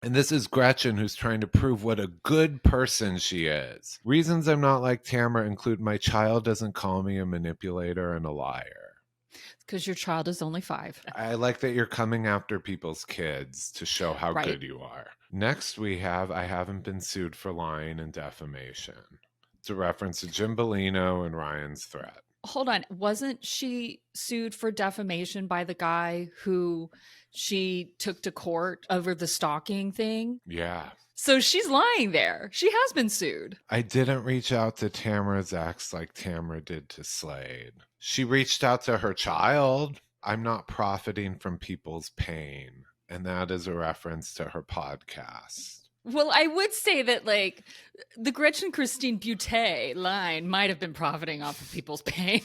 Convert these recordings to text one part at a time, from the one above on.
And this is Gretchen, who's trying to prove what a good person she is. Reasons I'm not like Tamra include my child doesn't call me a manipulator and a liar. Because your child is only 5. I like that you're coming after people's kids to show how Right. good you are. Next, we have I haven't been sued for lying and defamation. It's a reference to Jim Bellino and Ryan's threat. Hold on. Wasn't she sued for defamation by the guy who she took to court over the stalking thing? Yeah. So she's lying there. She has been sued. I didn't reach out to Tamra's ex like Tamra did to Slade. She reached out to her child. I'm not profiting from people's pain. And that is a reference to her podcast. Well, I would say that, like, the Gretchen Christine Butte line might have been profiting off of people's pain.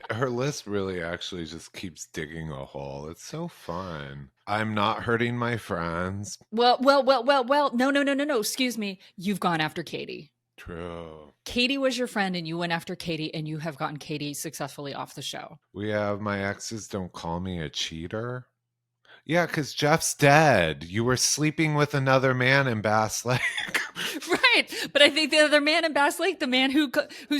Her list really actually just keeps digging a hole. It's so fun. I'm not hurting my friends. Well. No. Excuse me. You've gone after Katie. True. Katie was your friend and you went after Katie and you have gotten Katie successfully off the show. We have my exes don't call me a cheater. Yeah, because Jeff's dead. You were sleeping with another man in Bass Lake. Right. But I think the other man in Bass Lake, the man who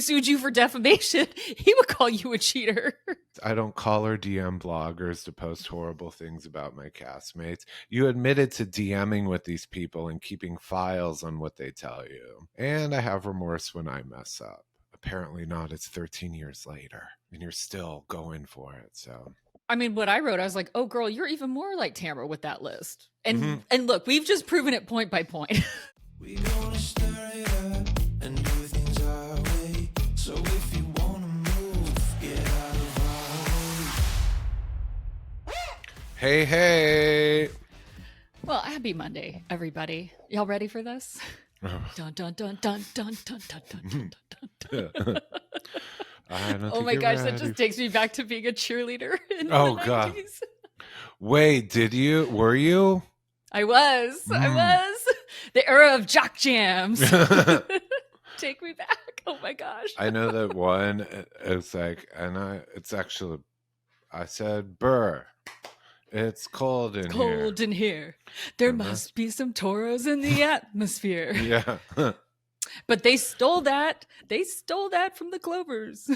sued you for defamation, he would call you a cheater. I don't call or DM bloggers to post horrible things about my castmates. You admitted to DMing with these people and keeping files on what they tell you. And I have remorse when I mess up. Apparently not. It's 13 years later and you're still going for it. So I mean, what I wrote, I was like, oh, girl, you're even more like Tamra with that list. And and look, we've just proven it point by point. We gonna stir it up and do things our way. So if you wanna move, get out of our way. Hey. Well, happy Monday, everybody. Y'all ready for this? Dun, dun, dun, dun, dun, dun, dun, dun, dun, dun. Oh my gosh, that just takes me back to being a cheerleader in the 90s. God. Wait, were you? I was. The era of jock jams. Take me back. Oh my gosh. I know that one, it's like, I said, Burr, it's cold in here. Cold in here. There must be some toros in the atmosphere. Yeah. But they stole that. They stole that from the Clovers.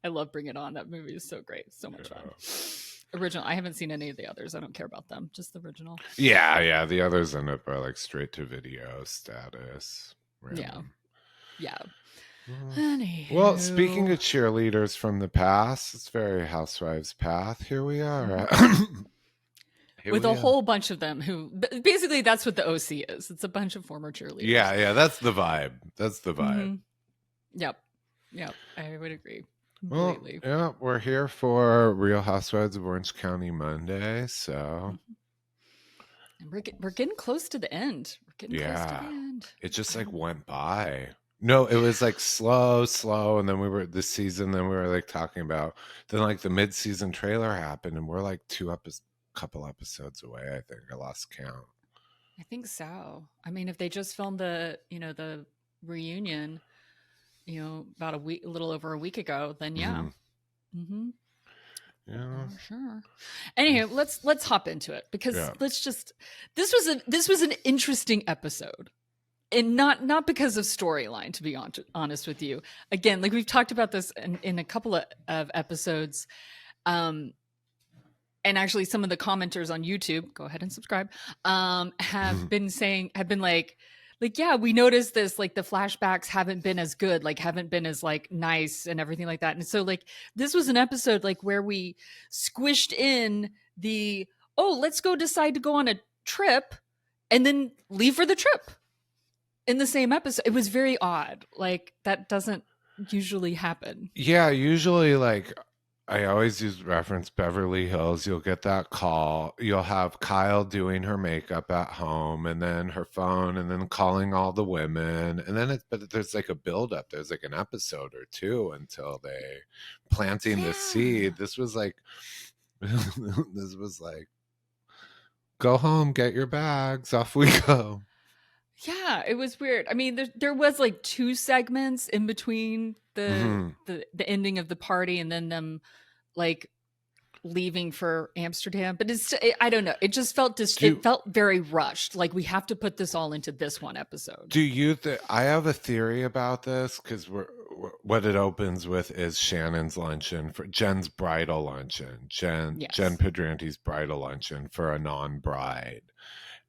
I love Bring It On. That movie is so great. So much fun. Original. I haven't seen any of the others. I don't care about them. Just the original. Yeah. The others end up are like straight to video status. Random. Yeah. Anywho. Well, speaking of cheerleaders from the past, it's very Housewives path. Here we are. With a whole bunch of them who basically that's what the OC is. It's a bunch of former cheerleaders. Yeah, that's the vibe. Mm-hmm. Yep, I would agree completely. Well, yeah, we're here for Real Housewives of Orange County Monday, so and we're getting close to the end. Close to the end. It just like went by. No, it was like slow, and then we were this season. Then we were like talking about then like the mid-season trailer happened, and we're like couple episodes away. I think I lost count. I think so. I mean, if they just filmed the reunion, about a little over a week ago, then yeah. Mm-hmm. Yeah, sure. Anyway, let's hop into it because this was an interesting episode. And not because of storyline, to be honest with you. Again, like we've talked about this in a couple of episodes. And actually some of the commenters on YouTube, go ahead and subscribe, have been like, yeah, we noticed this, like the flashbacks haven't been as good, like haven't been as like nice and everything like that. And so like, this was an episode like where we squished in let's go decide to go on a trip and then leave for the trip in the same episode. It was very odd. Like that doesn't usually happen. Yeah. Usually like, I always use reference Beverly Hills. You'll get that call. You'll have Kyle doing her makeup at home and then her phone and then calling all the women. And then but there's like a buildup. There's like an episode or two until they planting the seed. This was like, go home, get your bags, off we go. Yeah, it was weird. I mean, there was like 2 segments in between the ending of the party and then them like leaving for Amsterdam, but I don't know. It just felt Do it felt very rushed. Like we have to put this all into this one episode. do you I have a theory about this because what it opens with is Shannon's luncheon for Jenn's bridal luncheon, Jenn Yes. Pedranti's bridal luncheon for a non-bride.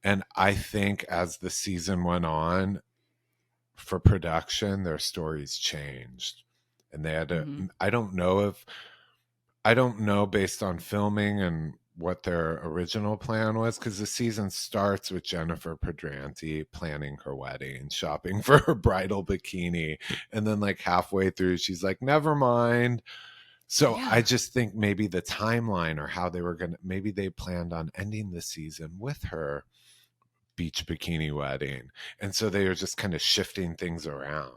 And I think as the season went on, for production, their stories changed. And they had to, Mhm. I don't know based on filming and what their original plan was, because the season starts with Jennifer Pedranti planning her wedding, shopping for her bridal bikini. And then like halfway through, she's like, never mind. So Yeah. I just think maybe the timeline or how they were going to, maybe they planned on ending the season with her beach bikini wedding. And so they were just kind of shifting things around.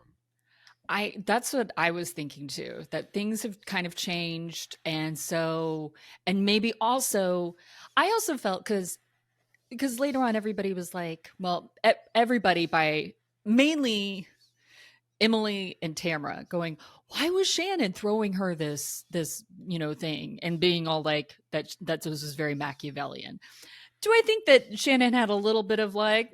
That's what I was thinking too, that things have kind of changed. And so, and maybe also, I also felt because later on everybody was like, well, everybody by mainly Emily and Tamra going, why was Shannon throwing her this thing and being all like that this was very Machiavellian. Do I think that Shannon had a little bit of like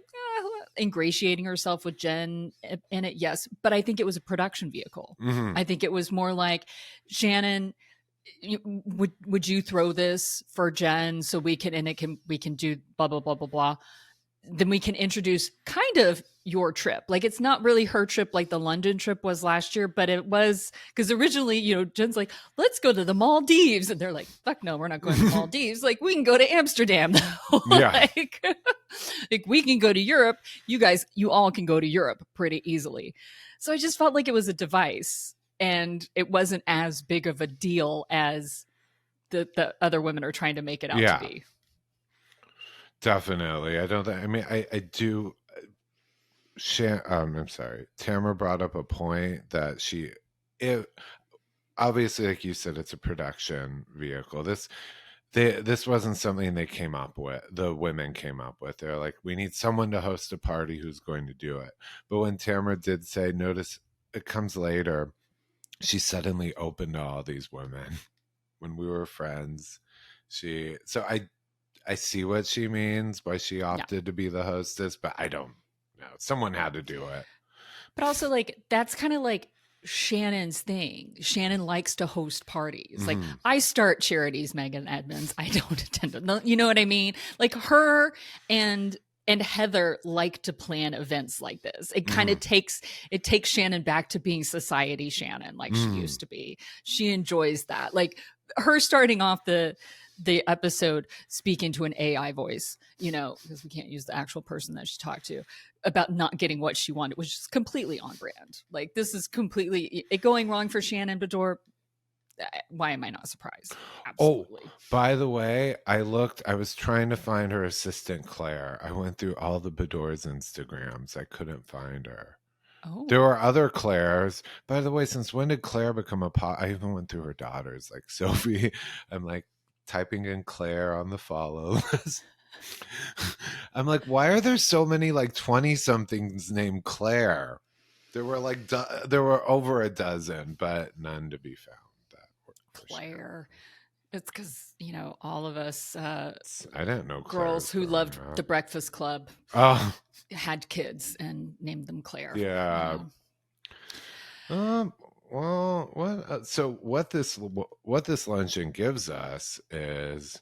ingratiating herself with Jenn in it? Yes, but I think it was a production vehicle. Mm-hmm. I think it was more like, Shannon, would you throw this for Jenn so we can do blah blah blah blah blah. Then we can introduce kind of your trip. Like it's not really her trip like the London trip was last year, but it was because originally, Jenn's like, let's go to the Maldives. And they're like, fuck no, we're not going to the Maldives. Like we can go to Amsterdam. Yeah. like we can go to Europe. You all can go to Europe pretty easily. So I just felt like it was a device and it wasn't as big of a deal as the other women are trying to make it out to be. Definitely. I don't think, I mean, I do. I'm sorry. Tamra brought up a point that obviously, like you said, it's a production vehicle. This wasn't something they came up with. The women came up with. They're like, we need someone to host a party who's going to do it. But when Tamra did say, notice it comes later, she suddenly opened to all these women when we were friends. So I see what she means, why she opted to be the hostess, but I don't know. Someone had to do it. But also, like, that's kind of like Shannon's thing. Shannon likes to host parties. Like, I start charities, Megan Edmonds. I don't attend them. You know what I mean? Like, her and Heather like to plan events like this. It kind of takes Shannon back to being society Shannon, like she used to be. She enjoys that. Like, her starting off the episode speaking to an AI voice, because we can't use the actual person that she talked to, about not getting what she wanted, which is completely on brand. Like this is completely it going wrong for Shannon Beador. Why am I not surprised? Absolutely. Oh, by the way, I was trying to find her assistant Claire. I went through all the Beador's Instagrams. I couldn't find her. Oh. There were other Claires. By the way, since when did Claire become I even went through her daughters, like Sophie. I'm like typing in Claire on the follow list. I'm like, why are there so many like 20-somethings named Claire? There were over a dozen, but none to be found. Claire. It's because, all of us I didn't know girls who loved The Breakfast Club had kids and named them Claire. Yeah. Well, what this luncheon gives us is,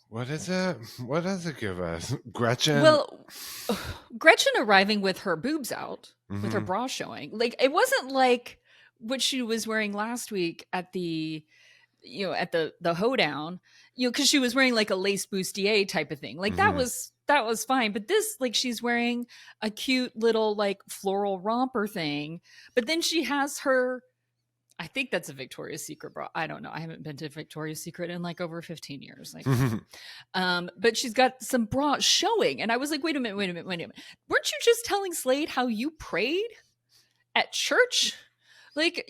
what is it? What does it give us? Gretchen? Well, Gretchen arriving with her boobs out, with her bra showing. Like, it wasn't like what she was wearing last week at the hoedown, because she was wearing like a lace bustier type of thing. Like that was fine. But this, like, she's wearing a cute little like floral romper thing. But then she has her, I think that's a Victoria's Secret bra. I don't know. I haven't been to Victoria's Secret in like over 15 years. Like, but she's got some bra showing. And I was like, wait a minute. Weren't you just telling Slade how you prayed at church? Like,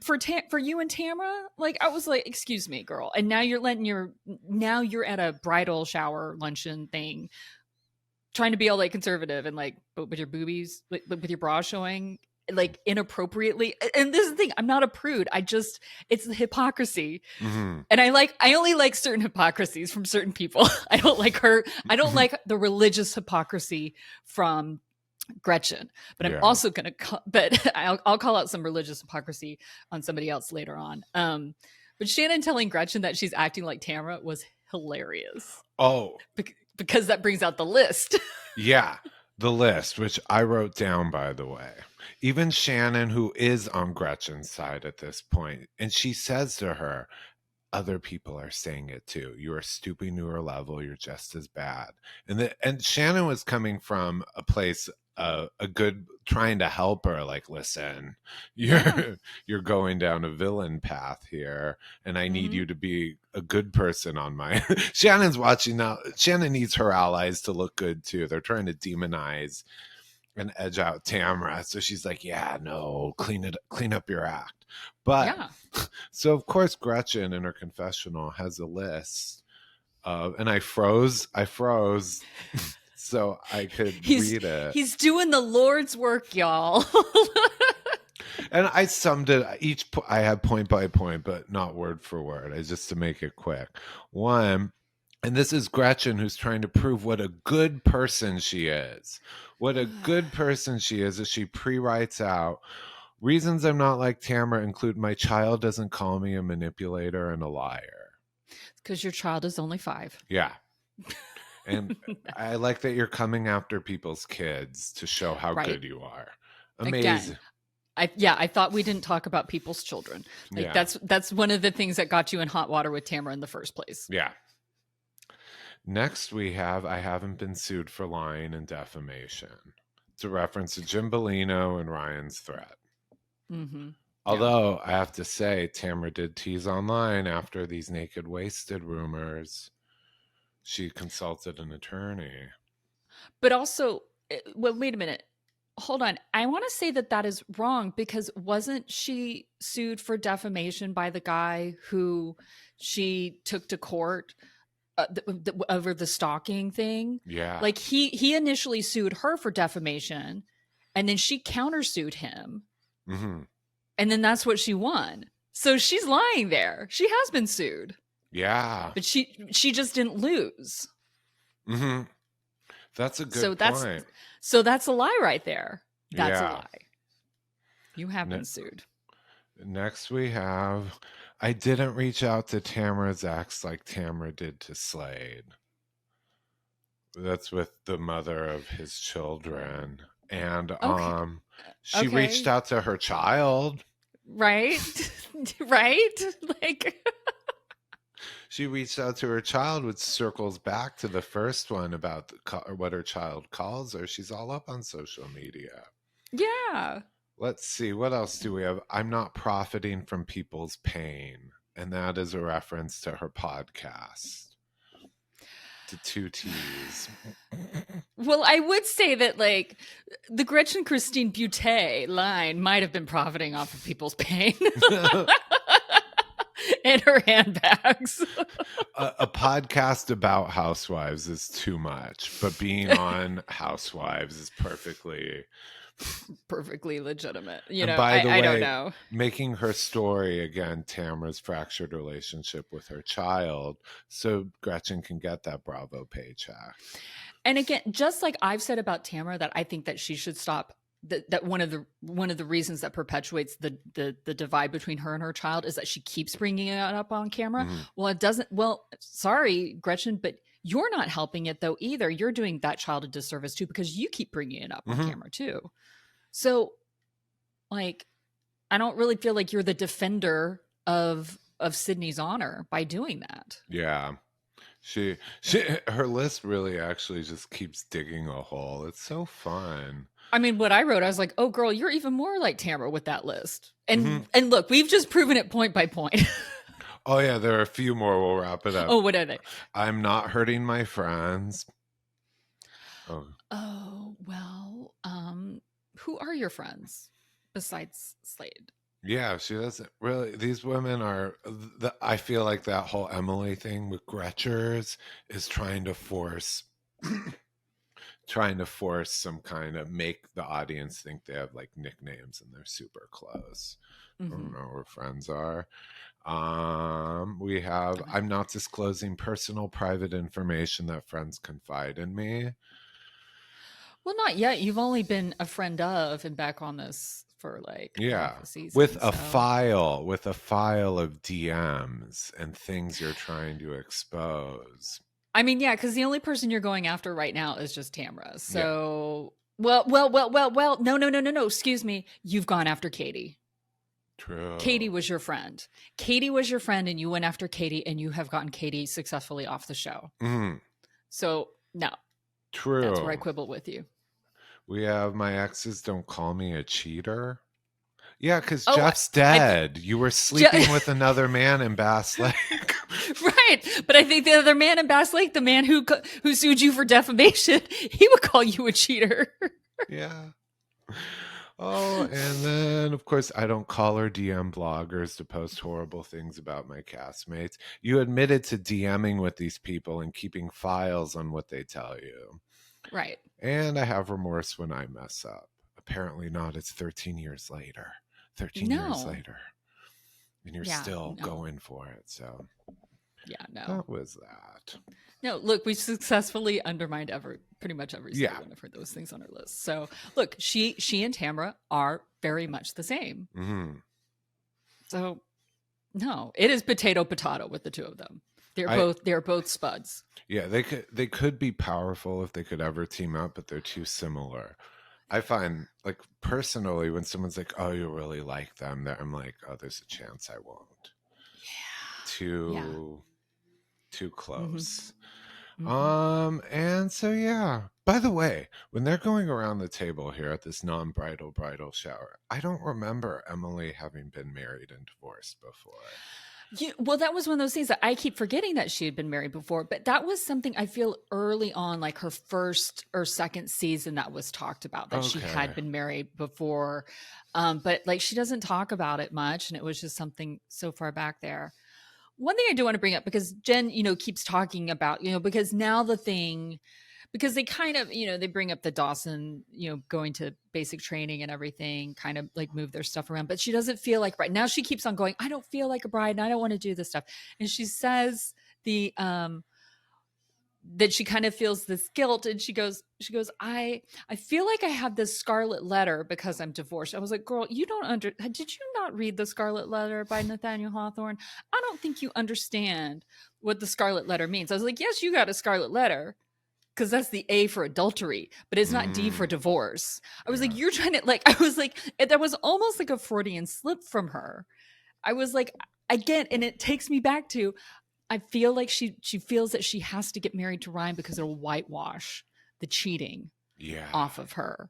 for you and Tamra, like, I was like, excuse me, girl. And now you're at a bridal shower luncheon thing, trying to be all like conservative and like, but with your boobies, with your bra showing. like inappropriately. And this is the thing, I'm not a prude. It's the hypocrisy. Mm-hmm. And I only like certain hypocrisies from certain people. I don't like Mm-hmm. the religious hypocrisy from Gretchen, but I'm Yeah. also going to, but I'll call out some religious hypocrisy on somebody else later on. But Shannon telling Gretchen that she's acting like Tamra was hilarious. Oh, Because that brings out the list. yeah. The list, which I wrote down, by the way. Even Shannon, who is on Gretchen's side at this point, and she says to her, other people are saying it too. You are stooping to her level. You're just as bad. And Shannon was coming from a place, a good, trying to help her. Like, listen, you're going down a villain path here, and I need Mhm. you to be a good person on my. Shannon's watching now. Shannon needs her allies to look good too. They're trying to demonize and edge out Tamra. So she's like, yeah, no, clean up your act. But Yeah. so of course Gretchen in her confessional has a list of, and I froze so I could read it. He's doing the Lord's work, y'all. And I summed it I had point by point, but not word for word. I just to make it quick. One, and this is Gretchen who's trying to prove what a good person she is. What a good person she is as she pre-writes out, reasons I'm not like Tamra include my child doesn't call me a manipulator and a liar. Because your child is only 5. Yeah. And I like that you're coming after people's kids to show how Right. good you are. Amazing. Again, I thought we didn't talk about people's children. Like Yeah. that's one of the things that got you in hot water with Tamra in the first place. Yeah. Next we have I haven't been sued for lying and defamation. It's a reference to Jim Bellino and Ryan's threat. Mm-hmm. Although I have to say, Tamra did tease online after these naked wasted rumors. She consulted an attorney. But also, well, wait a minute. Hold on. I want to say that is wrong because wasn't she sued for defamation by the guy who she took to court over the stalking thing? Yeah. Like he initially sued her for defamation, and then she countersued him, Mm-hmm. and then that's what she won. So she's lying there. She has been sued. Yeah. But she just didn't lose. Mm-hmm. That's a good point. So that's a lie right there. That's a Yeah. lie. You have been sued. Next we have, I didn't reach out to Tamra's ex like Tamra did to Slade. That's with the mother of his children. And she reached out to her child. Right? Right? Like she reached out to her child, which circles back to the first one about what her child calls her. She's all up on social media. Yeah. Let's see. What else do we have? I'm not profiting from people's pain. And that is a reference to her podcast. To 2 T's. Well, I would say that like the Gretchen Christine Butte line might have been profiting off of people's pain. In her handbags. A podcast about Housewives is too much, but being on Housewives is perfectly legitimate. And by the way, I don't know. Making her story again, Tamra's fractured relationship with her child, so Gretchen can get that Bravo paycheck. And again, just like I've said about Tamra, that I think that she should stop. That one of the reasons that perpetuates the divide between her and her child is that she keeps bringing it up on camera. Mm-hmm. Well, it doesn't. Well, sorry, Gretchen, but you're not helping it though either. You're doing that child a disservice too because you keep bringing it up on camera too. So, like, I don't really feel like you're the defender of Sydney's honor by doing that. Yeah. She her list really actually just keeps digging a hole. It's so fun. I mean, what I wrote, I was like, oh, girl, you're even more like Tamra with that list. And and look, we've just proven it point by point. Oh, yeah, there are a few more. We'll wrap it up. Oh, what are they? I'm not hurting my friends. Oh, well, who are your friends besides Slade? Yeah, she doesn't really. These women are. I feel like that whole Emily thing with Gretchers is trying to force trying to force some kind of make the audience think they have like nicknames and they're super close. I don't know where friends are. We have, I'm not disclosing personal private information that friends confide in me. Well, not yet. You've only been a friend of and back on this for like half a season. With a file of DMs and things you're trying to expose. I mean, yeah, because the only person you're going after right now is just Tamra. So, well, no. Excuse me. You've gone after Katie. True. Katie was your friend. Katie was your friend, and you went after Katie, and you have gotten Katie successfully off the show. So, no. True. That's where I quibble with you. We have my exes don't call me a cheater. Yeah, because Jeff's dead. You were sleeping with another man in Bass Lake. Right. But I think the other man in Bass Lake, the man who sued you for defamation, he would call you a cheater. Yeah. Oh, and then, of course, I don't call or DM bloggers to post horrible things about my castmates. You admitted to DMing with these people and keeping files on what they tell you. Right. And I have remorse when I mess up. Apparently not. It's 13 years later. 13 years later. And you're still going for it. So, yeah, no. That was that. No, look, we successfully undermined pretty much every single one of those things on her list. So, look, she and Tamra are very much the same. So, no, it is potato with the two of them. They're both spuds. Yeah, they could be powerful if they could ever team up, but they're too similar. I find, like, personally, when someone's like, "Oh, you really like them," I'm like, "Oh, there's a chance I won't." Yeah. Too close. And so, yeah. By the way, when they're going around the table here at this non-bridal bridal shower, I don't remember Emily having been married and divorced before. Well, that was one of those things that I keep forgetting that she had been married before, but that was something I feel early on, like her first or second season, that was talked about, that she had been married before. But like, she doesn't talk about it much. And it was just something so far back there. One thing I do want to bring up, because Jenn, keeps talking about, because now because they kind of, they bring up the Dawson, going to basic training and everything, kind of like move their stuff around. But she doesn't feel like right now. She keeps on going, I don't feel like a bride and I don't want to do this stuff. And she says that she kind of feels this guilt. And she goes, I feel like I have this scarlet letter because I'm divorced. I was like, girl, did you not read the Scarlet Letter by Nathaniel Hawthorne? I don't think you understand what the Scarlet Letter means. I was like, yes, you got a scarlet letter, because that's the A for adultery, but it's not D for divorce. I was like, you're trying to, like, I was like, that was almost like a Freudian slip from her. I was like, again, and it takes me back to, I feel like she feels that she has to get married to Ryan because it'll whitewash the cheating off of her.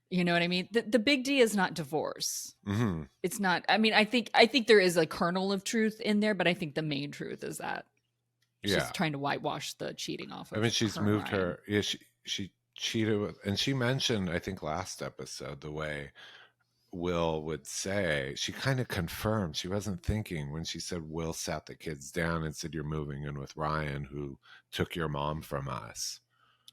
You know what I mean? The big D is not divorce. It's not. I mean, I think there is a kernel of truth in there, but I think the main truth is that she's trying to whitewash the cheating off of her. I mean, she's moved her. Yeah, she cheated with, and she mentioned, I think last episode, the way Will would say, she kind of confirmed she wasn't thinking when she said Will sat the kids down and said, "You're moving in with Ryan, who took your mom from us."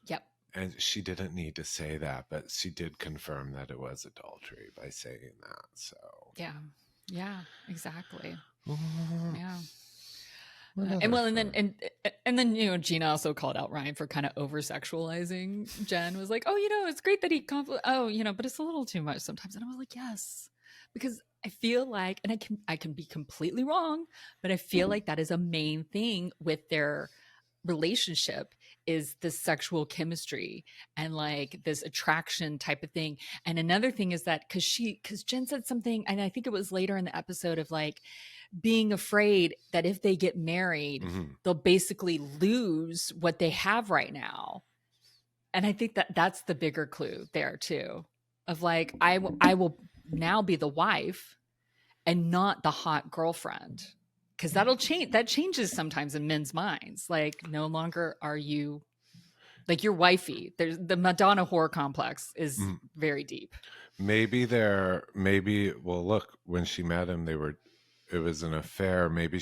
Yep. And she didn't need to say that, but she did confirm that it was adultery by saying that. So yeah, exactly. Yeah. And then Gina also called out Ryan for kind of over sexualizing Jenn. Was like, oh, it's great that he but it's a little too much sometimes. And I was like, yes, because I feel like, and I can be completely wrong, but I feel like that is a main thing with their relationship, is this sexual chemistry and like this attraction type of thing. And another thing is that because Jenn said something, and I think it was later in the episode, of like being afraid that if they get married, they'll basically lose what they have right now. And I think that that's the bigger clue there too, of like, I will now be the wife and not the hot girlfriend. Because that'll change. That changes sometimes in men's minds. Like, no longer are you, like, you're wifey. There's the Madonna whore complex is very deep. Well, look, when she met him, it was an affair. Maybe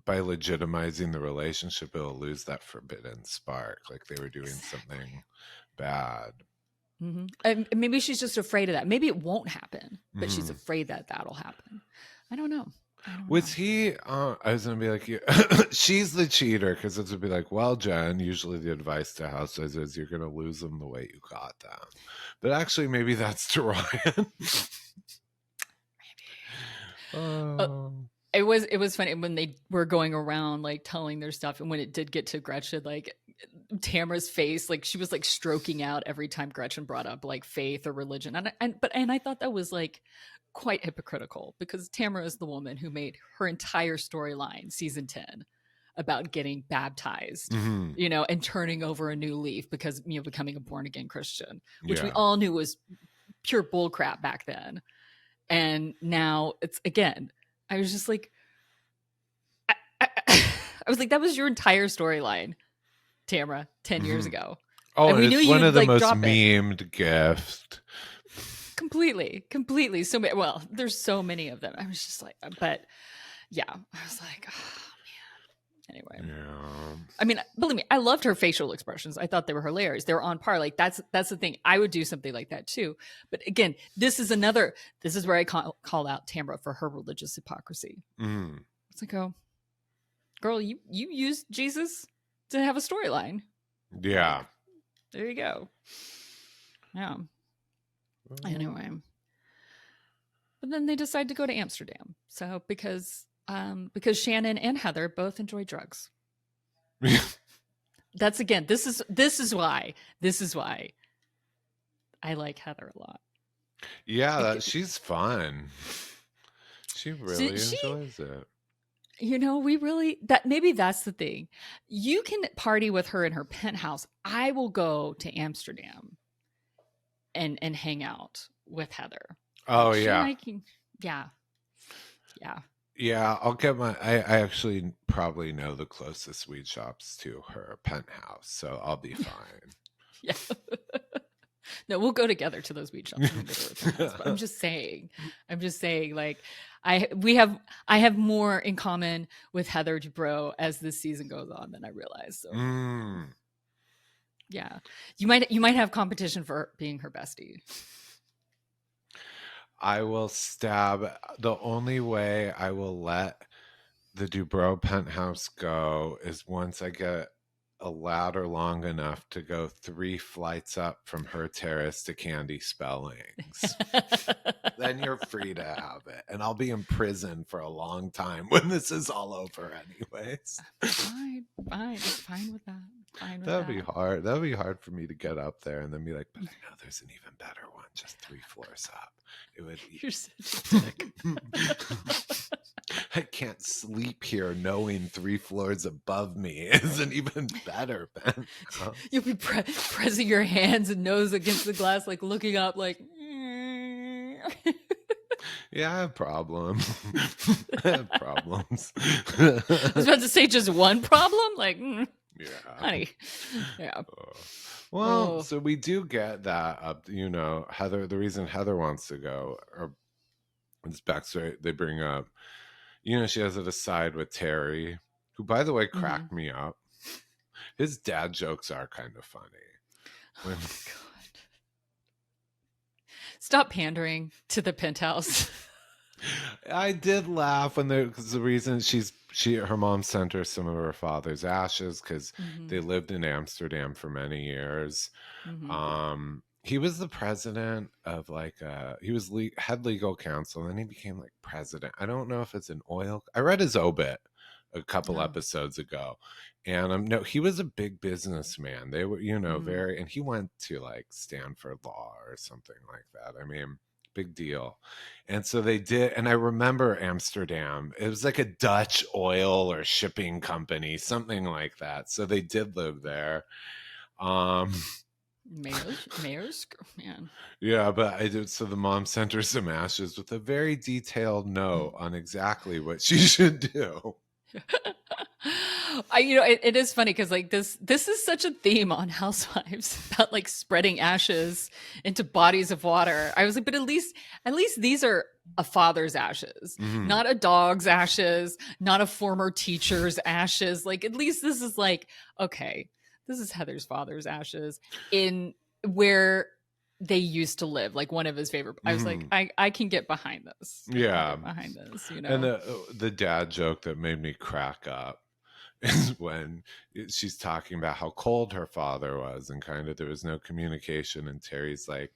by legitimizing the relationship, it'll lose that forbidden spark. Like they were doing something bad. And maybe she's just afraid of that. Maybe it won't happen, but she's Mhm. afraid that that'll happen. I don't know. Was he? I was gonna be like, she's the cheater, because it would be like, well, Jenn. Usually, the advice to housewives is you're gonna lose them the way you got them, but actually, maybe that's to Ryan. It was funny when they were going around like telling their stuff, and when it did get to Gretchen, like Tamra's face, like she was like stroking out every time Gretchen brought up like faith or religion, and I thought that was like quite hypocritical, because Tamra is the woman who made her entire storyline season 10 about getting baptized, Mhm. you know, and turning over a new leaf because, you know, becoming a born again Christian, which we Yeah. all knew was pure bullcrap back then. And now it's again, I was just like, I was like, that was your entire storyline, Tamra, 10 years ago. Oh, And and we knew it's one you'd, of the like, most drop it. memed gift. Completely. So many. Well, there's so many of them. I was just like, but yeah, I was like, oh man. Anyway, Yeah. I mean, believe me, I loved her facial expressions. I thought they were hilarious. They were on par. Like that's the thing. I would do something like that too. But again, this is where I call out Tamra for her religious hypocrisy. Mhm. It's like, oh, girl, you used Jesus to have a storyline. Yeah. There you go. Yeah. Anyway, but then they decide to go to Amsterdam. So because Shannon and Heather both enjoy drugs. That's again. This is why I like Heather a lot. Yeah, she's fun. She really enjoys it. You know, maybe that's the thing. You can party with her in her penthouse. I will go to Amsterdam and hang out with Heather. Oh, Like, yeah. Yeah. I'll get I actually probably know the closest weed shops to her penthouse, so I'll be fine. Yeah. No, we'll go together to those weed shops. But I'm just saying, like, I have more in common with Heather Dubrow as this season goes on than I realize. So yeah, you might have competition for being her bestie. I will stab. The only way I will let the Dubrow penthouse go is once I get a ladder long enough to go 3 flights up from her terrace to Candy Spellings. Then you're free to have it. And I'll be in prison for a long time when this is all over anyways. Fine with that. That'd be hard. That'd be hard for me to get up there and then be like, but I know there's an even better one just 3 floors up. It would be... You're such a dick. I can't sleep here knowing 3 floors above me isn't even better, Ben. You'll be pressing your hands and nose against the glass, like looking up, like. Yeah, I have problems. I have problems. I was about to say just one problem, like, yeah, honey. Yeah. Well, so we do get that up. You know, Heather. The reason Heather wants to go, or this backstory they bring up. You know, she has it aside with Terry, who, by the way, cracked me up. His dad jokes are kind of funny. Oh my God. Stop pandering to the penthouse. I did laugh when because the reason her mom sent her some of her father's ashes because they lived in Amsterdam for many years. He was the president of he was head legal counsel, and then he became like president. I don't know if it's an oil. I read his obit a couple episodes ago, and no, he was a big businessman. They were, you know, very, and he went to like Stanford Law or something like that. I mean, big deal. And so they did, and I remember Amsterdam. It was like a Dutch oil or shipping company, something like that. So they did live there. Meyers, man. Yeah, but I did. So the mom sent her some ashes with a very detailed note on exactly what she should do. It is funny because like this is such a theme on Housewives about like spreading ashes into bodies of water. I was like, but at least these are a father's ashes, not a dog's ashes, not a former teacher's ashes. Like at least this is like, okay, this is Heather's father's ashes in where they used to live, like one of his favorite. I was like, I can get behind this. Behind this, you know. And the dad joke that made me crack up is when she's talking about how cold her father was, and kind of there was no communication, and Terry's like,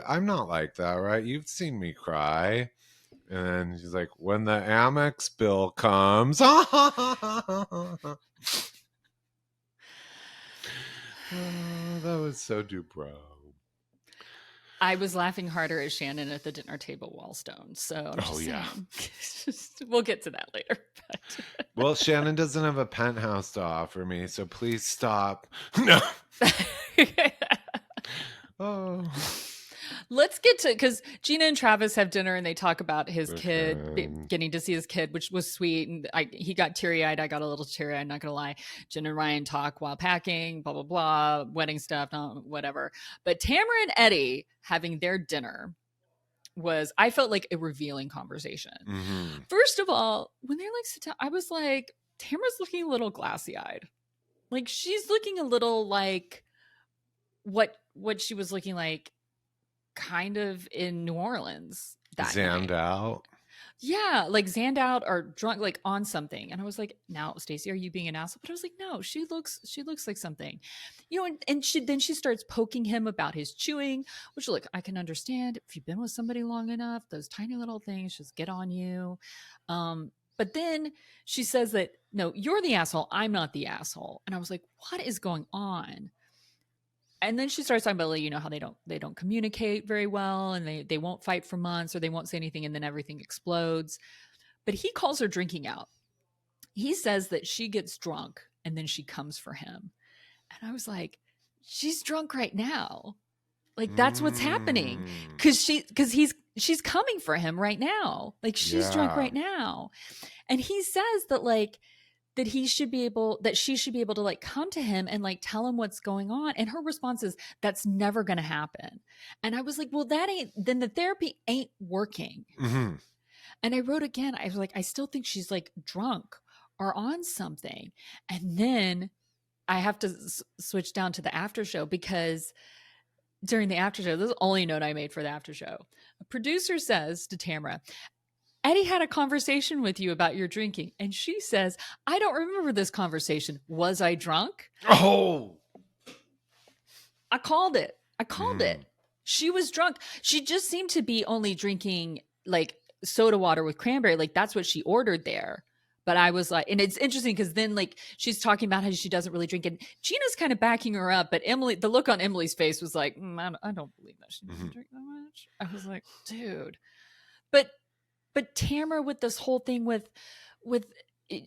I'm not like that, right? You've seen me cry. And then she's like, when the Amex bill comes. Oh, that was so Dubrow. I was laughing harder at Shannon at the dinner table while stoned. So I'm just saying. We'll get to that later. Well, Shannon doesn't have a penthouse to offer me, so please stop. No. Oh. Let's get to, because Gina and Travis have dinner and they talk about his kid, getting to see his kid, which was sweet. And he got teary-eyed. I got a little teary-eyed, I'm not going to lie. Jen and Ryan talk while packing, blah, blah, blah, wedding stuff, whatever. But Tamra and Eddie having their dinner was, I felt like a revealing conversation. Mm-hmm. First of all, when they're like, sit down, I was like, Tamra's looking a little glassy-eyed. Like, she's looking a little like what she was looking like kind of in New Orleans that Zanned out. Yeah, like zanned out or drunk, like on something. And I was like, now, Stacy, are you being an asshole? But I was like, no, she looks like something, you know. And she starts poking him about his chewing, which, look, I can understand if you've been with somebody long enough, those tiny little things just get on you. But then she says that, no, you're the asshole, I'm not the asshole. And I was like, what is going on? And then she starts talking about, like, you know, how they don't communicate very well, and they won't fight for months, or they won't say anything, and then everything explodes. But he calls her drinking out. He says that she gets drunk and then she comes for him. And I was like, she's drunk right now. Like, that's what's happening. Because she's coming for him right now. Like, she's drunk right now. And he says that, like, that she should be able to, like, come to him and, like, tell him what's going on. And her response is, that's never going to happen. And I was like, well, then the therapy ain't working. Mm-hmm. And I wrote again, I was like, I still think she's, like, drunk or on something. And then I have to switch down to the after show, because during the after show, this is the only note I made for the after show. A producer says to Tamra, Eddie had a conversation with you about your drinking. And she says, I don't remember this conversation. Was I drunk? Oh, I called it. She was drunk. She just seemed to be only drinking, like, soda water with cranberry. Like, that's what she ordered there. But I was like, and it's interesting because then, like, she's talking about how she doesn't really drink. And Gina's kind of backing her up. But Emily, the look on Emily's face was like, I don't believe that she doesn't drink that much. I was like, dude. But Tamra, with this whole thing with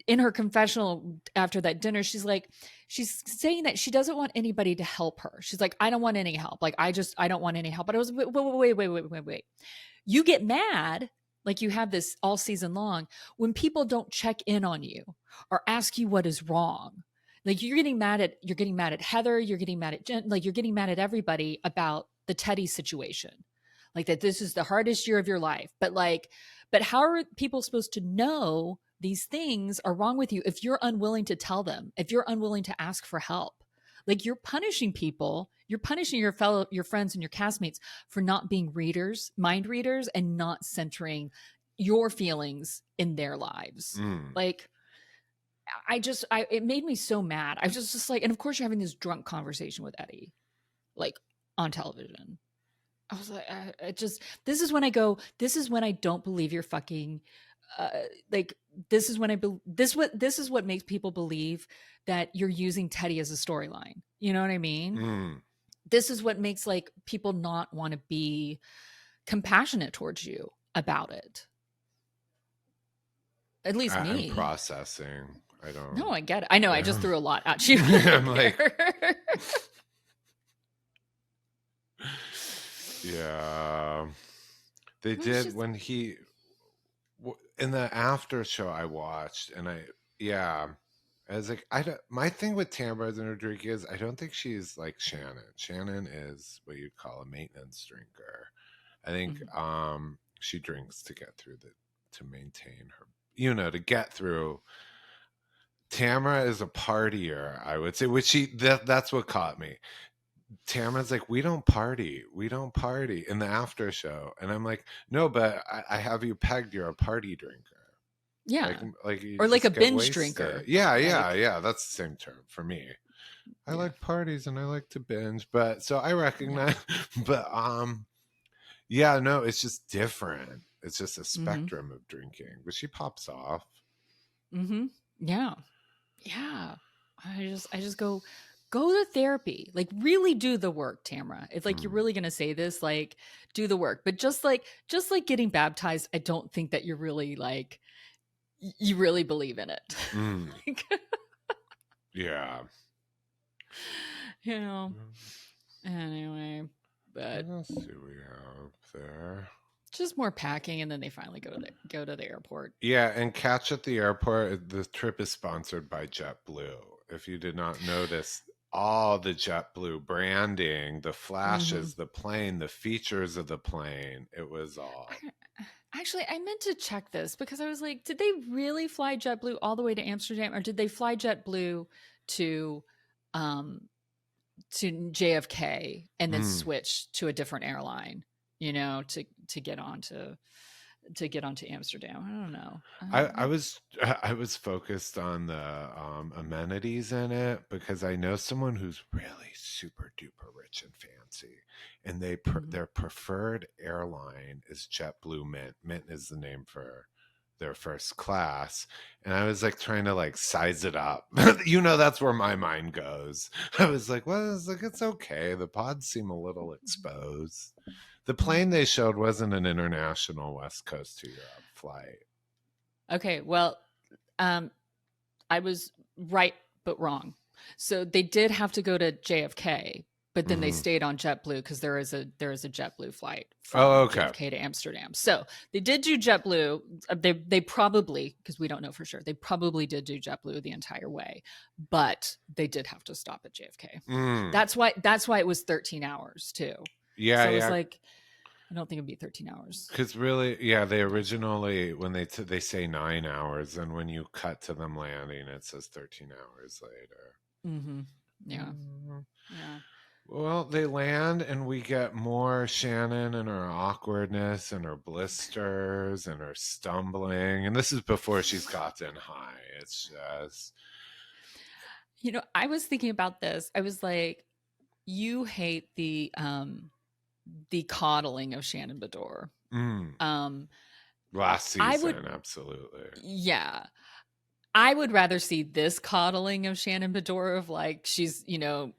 in her confessional after that dinner, she's saying that she doesn't want anybody to help her. She's like, I don't want any help. Like, I don't want any help. But I was, wait. You get mad, like you have this all season long, when people don't check in on you or ask you what is wrong. Like, you're getting mad at Heather, you're getting mad at Jen, like, you're getting mad at everybody about the Teddy situation. Like, that this is the hardest year of your life. But how are people supposed to know these things are wrong with you if you're unwilling to tell them, if you're unwilling to ask for help? Like, you're punishing people, you're punishing your friends and your castmates for not being mind readers, and not centering your feelings in their lives. Like, it made me so mad. I was just like, and of course you're having this drunk conversation with Eddie, like, on television. I was like, this is when I don't believe you're fucking, like, this is what makes people believe that you're using Teddy as a storyline. You know what I mean? This is what makes, like, people not want to be compassionate towards you about it. At least me. I'm processing. I don't. No, I get it. I know. I just threw a lot at you. I'm like. Yeah, they did when he in the after show I watched, and I was like, my thing with Tamra and her drink is, I don't think she's like Shannon. Shannon is what you'd call a maintenance drinker. I think she drinks to get through to maintain her, to get through. Tamra is a partier, I would say, which that's what caught me. Tamara's like, we don't party in the after show. And I'm like, no, but I have you pegged. You're a party drinker. Yeah. Like you Or like a just get binge wasted. drinker. Yeah, Like, yeah. That's the same term for me. I yeah. like parties and I like to binge, but so I recognize, but yeah, no, it's just different. It's just a spectrum of drinking, but she pops off. Mm-hmm. Yeah. Yeah. I just go to therapy. Like really do the work, Tamra. It's like you're really gonna say this, like do the work. But just like getting baptized, I don't think that you're really like you really believe in it. Like, Yeah. you know. Anyway, but What else do we have there? just more packing, and then they finally go to the airport. Yeah, and catch at the airport. The trip is sponsored by JetBlue. If you did not notice, all the JetBlue branding, the flashes, the plane, the features of the plane, it was all. Actually, I meant to check this because I was like, did they really fly JetBlue all the way to Amsterdam, or did they fly JetBlue to JFK and then switch to a different airline? You know, to get onto Amsterdam. I don't know. I was focused on the amenities in it because I know someone who's really super duper rich and fancy, and their preferred airline is JetBlue Mint. Mint is the name for their first class, and I was like trying to like size it up. You know, that's where my mind goes. I was like, well, it's okay. The pods seem a little exposed. The plane they showed wasn't an international West Coast to Europe flight. Okay, well, I was right but wrong. So they did have to go to JFK, but then they stayed on JetBlue because there is a JetBlue flight from JFK to Amsterdam. So they did do JetBlue. They probably, because we don't know for sure, they probably did do JetBlue the entire way, but they did have to stop at JFK. That's why it was 13 hours too. Yeah, so I was like, I don't think it'd be 13 hours. Because really, yeah, they originally, when they say 9 hours, and when you cut to them landing, it says 13 hours later. Yeah. Yeah. Well, they land and we get more Shannon and her awkwardness and her blisters and her stumbling. And this is before she's gotten high. It's just... You know, I was thinking about this. I was like, you hate the coddling of Shannon Beador. Last season, absolutely. Yeah. I would rather see this coddling of Shannon Beador of like she's, you know,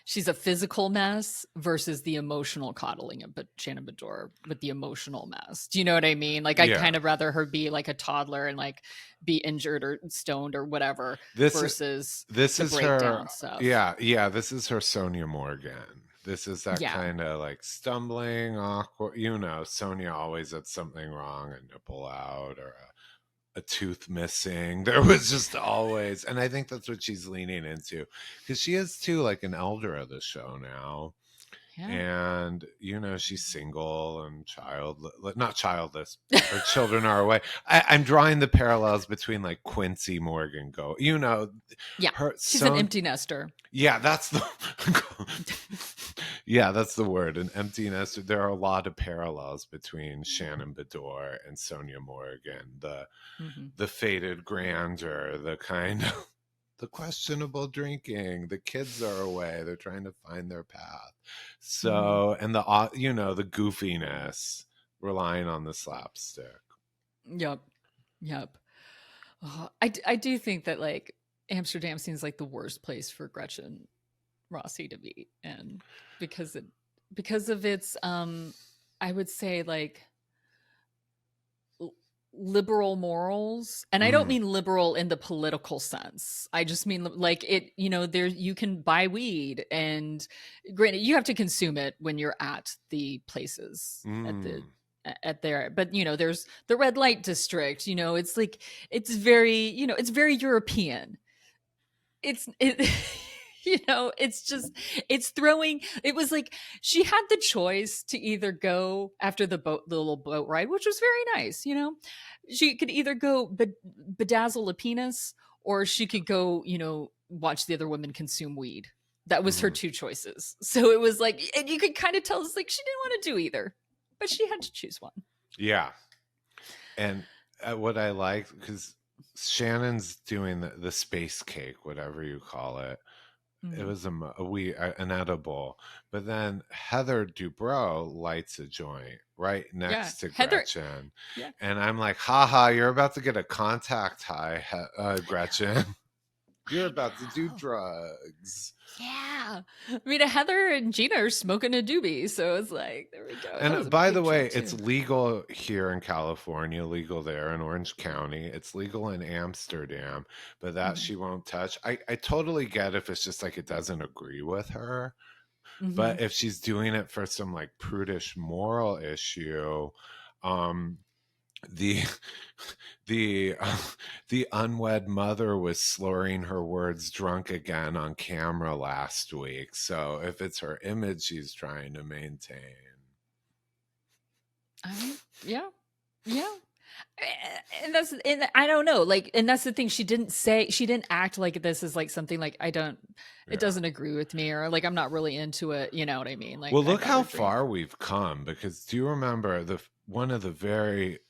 she's a physical mess versus the emotional coddling of Shannon Beador with the emotional mess. Do you know what I mean? Like I'd kind of rather her be like a toddler and like be injured or stoned or whatever versus this the is breakdown her stuff. Yeah, this is her Sonia Morgan. This is that kind of like stumbling, awkward, you know, Sonia always had something wrong, a nipple out or a tooth missing. There was just always, and I think that's what she's leaning into because she is too like an elder of the show now. Yeah. And you know, she's single and not childless. Her children are away. I'm drawing the parallels between like Quincy Morgan you know, she's an empty nester. Yeah, that's the word, an empty nester. There are a lot of parallels between Shannon Beador and Sonia Morgan. The faded grandeur, the kind of the questionable drinking, the kids are away, they're trying to find their path. So, and the, you know, the goofiness, relying on the slapstick. Yep. Oh, I do think that like Amsterdam seems like the worst place for Gretchen Rossi to be, and because of its I would say like liberal morals, and I don't mean liberal in the political sense. I just mean like it, you know, there you can buy weed, and granted you have to consume it when you're at the places at there, but you know, there's the red light district, you know, it's like it's very, you know, it's very European. You know, it's just, it was like she had the choice to either go after the little boat ride, which was very nice. You know, she could either go bedazzle a penis, or she could go, you know, watch the other women consume weed. That was her two choices. So it was like, and you could kind of tell it's like she didn't want to do either, but she had to choose one. Yeah. And what I like, because Shannon's doing the space cake, whatever you call it. It was an edible, but then Heather Dubrow lights a joint right next to Heather, Gretchen, and I'm like, haha, you're about to get a contact high, Gretchen. You're about to do drugs. Yeah. I mean, Heather and Gina are smoking a doobie, so it's like, there we go. And by the way, it's legal here in California, legal there in Orange County. It's legal in Amsterdam, but that she won't touch. I totally get if it's just like it doesn't agree with her. But if she's doing it for some like prudish moral issue, the the unwed mother was slurring her words drunk again on camera last week. So if it's her image she's trying to maintain, yeah. And I don't know, like, and that's the thing, she didn't act like this is like something like it doesn't agree with me, or like I'm not really into it, you know what I mean? Like, well, look how far we've come, because do you remember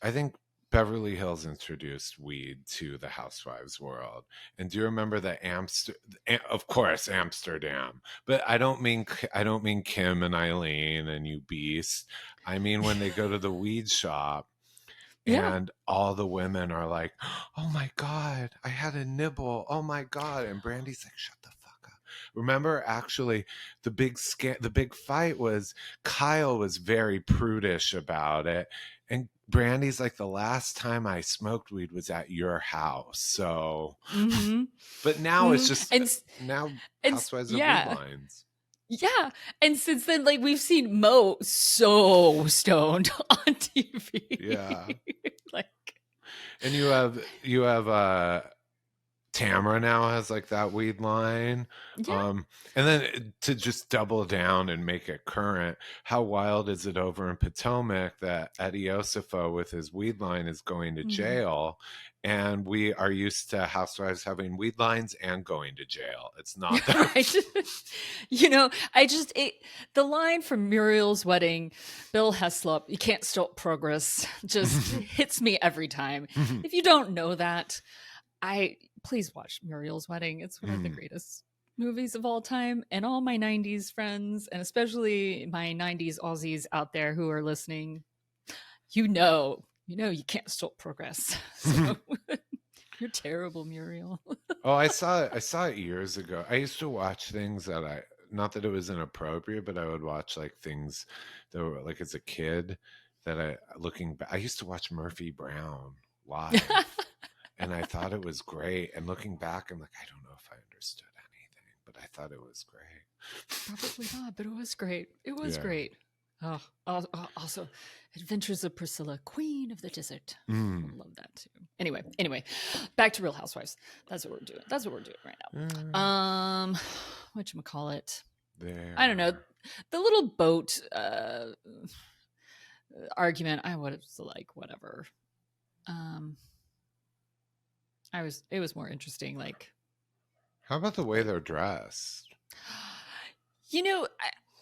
I think Beverly Hills introduced weed to the Housewives world, and do you remember of course Amsterdam, but I don't mean Kim and Eileen and you beast. I mean when they go to the weed shop. And all the women are like, oh my God, I had a nibble. Oh my God. And Brandy's like, shut the fuck up. Remember, actually, the big fight was Kyle was very prudish about it. And Brandy's like, the last time I smoked weed was at your house. So, but now it's just, Housewives of weed lines. Yeah. And since then, like, we've seen Mo so stoned on TV. Yeah. Like, and you have Tamra now has like that weed line. And then to just double down and make it current, how wild is it over in Potomac that Eddie Osifo with his weed line is going to jail? And we are used to Housewives having weed lines and going to jail. It's not that. Right. You know, the line from Muriel's wedding, Bill Heslop, you can't stop progress, just hits me every time. If you don't know that, please watch Muriel's Wedding. It's one of the greatest movies of all time. And all my 90s friends, and especially my 90s Aussies out there who are listening, you know you can't stop progress. So you're terrible, Muriel. Oh, I saw it years ago. I used to watch things that not that it was inappropriate, but I would watch like things that were like as a kid looking back, I used to watch Murphy Brown live. And I thought it was great. And looking back, I'm like, I don't know if I understood anything, but I thought it was great. Probably not, but it was great. It was great. Oh, also, Adventures of Priscilla, Queen of the Desert. I love that too. Anyway, back to Real Housewives. That's what we're doing right now. Whatchamacallit? I don't know. The little boat argument. I was like, whatever. It was more interesting. Like, how about the way they're dressed? You know,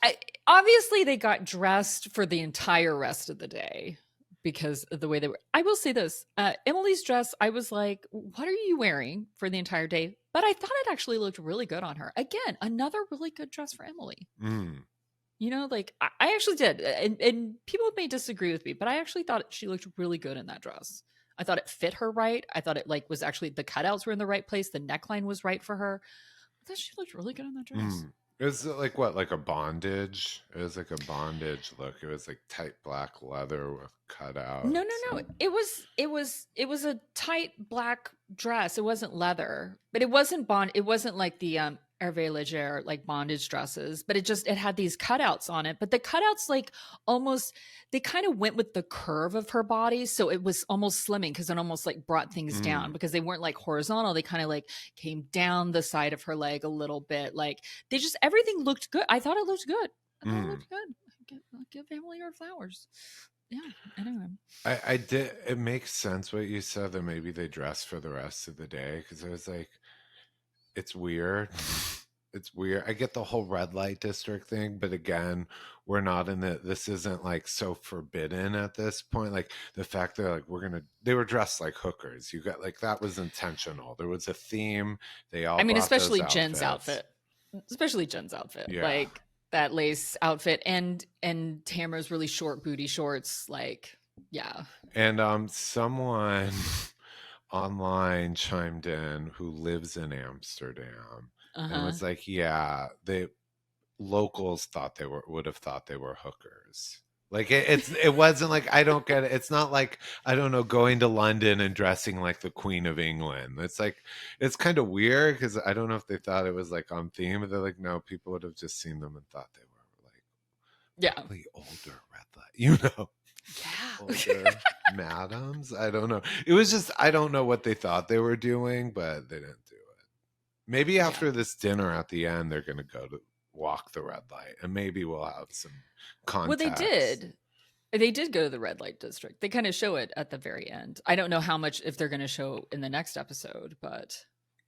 I obviously they got dressed for the entire rest of the day because of the way they were. I will say this, Emily's dress, I was like, what are you wearing for the entire day? But I thought it actually looked really good on her. Again, another really good dress for Emily. You know, like I actually did. And people may disagree with me, but I actually thought she looked really good in that dress. I thought it fit her right. I thought it like was actually, the cutouts were in the right place. The neckline was right for her. I thought she looked really good in that dress. It was like what, like a bondage? It was like a bondage look. It was like tight black leather with cutouts. No. It was a tight black dress. It wasn't leather, but it wasn't bond. It wasn't like the Hervé Leger like bondage dresses, but it had these cutouts on it. But the cutouts like almost, they kind of went with the curve of her body, so it was almost slimming because it almost like brought things down because they weren't like horizontal. They kind of like came down the side of her leg a little bit. Like they just, everything looked good. I thought it looked good. I'll give Emily her flowers. Yeah, anyway. I did. It makes sense what you said that maybe they dress for the rest of the day, because I was like, it's weird it's weird. I get the whole red light district thing, but again, we're not in it. This isn't like so forbidden at this point. Like the fact they're like, they were dressed like hookers. You got like, that was intentional. There was a theme. They all I mean, brought those especially Jen's outfits. outfit. Especially Jen's outfit. Yeah. Like that lace outfit and Tamra's really short booty shorts. Like, yeah. And someone online chimed in who lives in Amsterdam and was like, yeah, the locals thought would have thought they were hookers. Like it wasn't like, I don't get it. It's not like, I don't know, going to London and dressing like the Queen of England. It's like, it's kind of weird because I don't know if they thought it was like on theme, but they're like, no, people would have just seen them and thought they were like, yeah, probably older red light, you know. Yeah. Older madams. I don't know. It was just, I don't know what they thought they were doing, but they didn't do it. Maybe after this dinner at the end, they're going to go to walk the red light, and maybe we'll have some context. Well, they did. They did go to the red light district. They kind of show it at the very end. I don't know how much if they're going to show in the next episode, but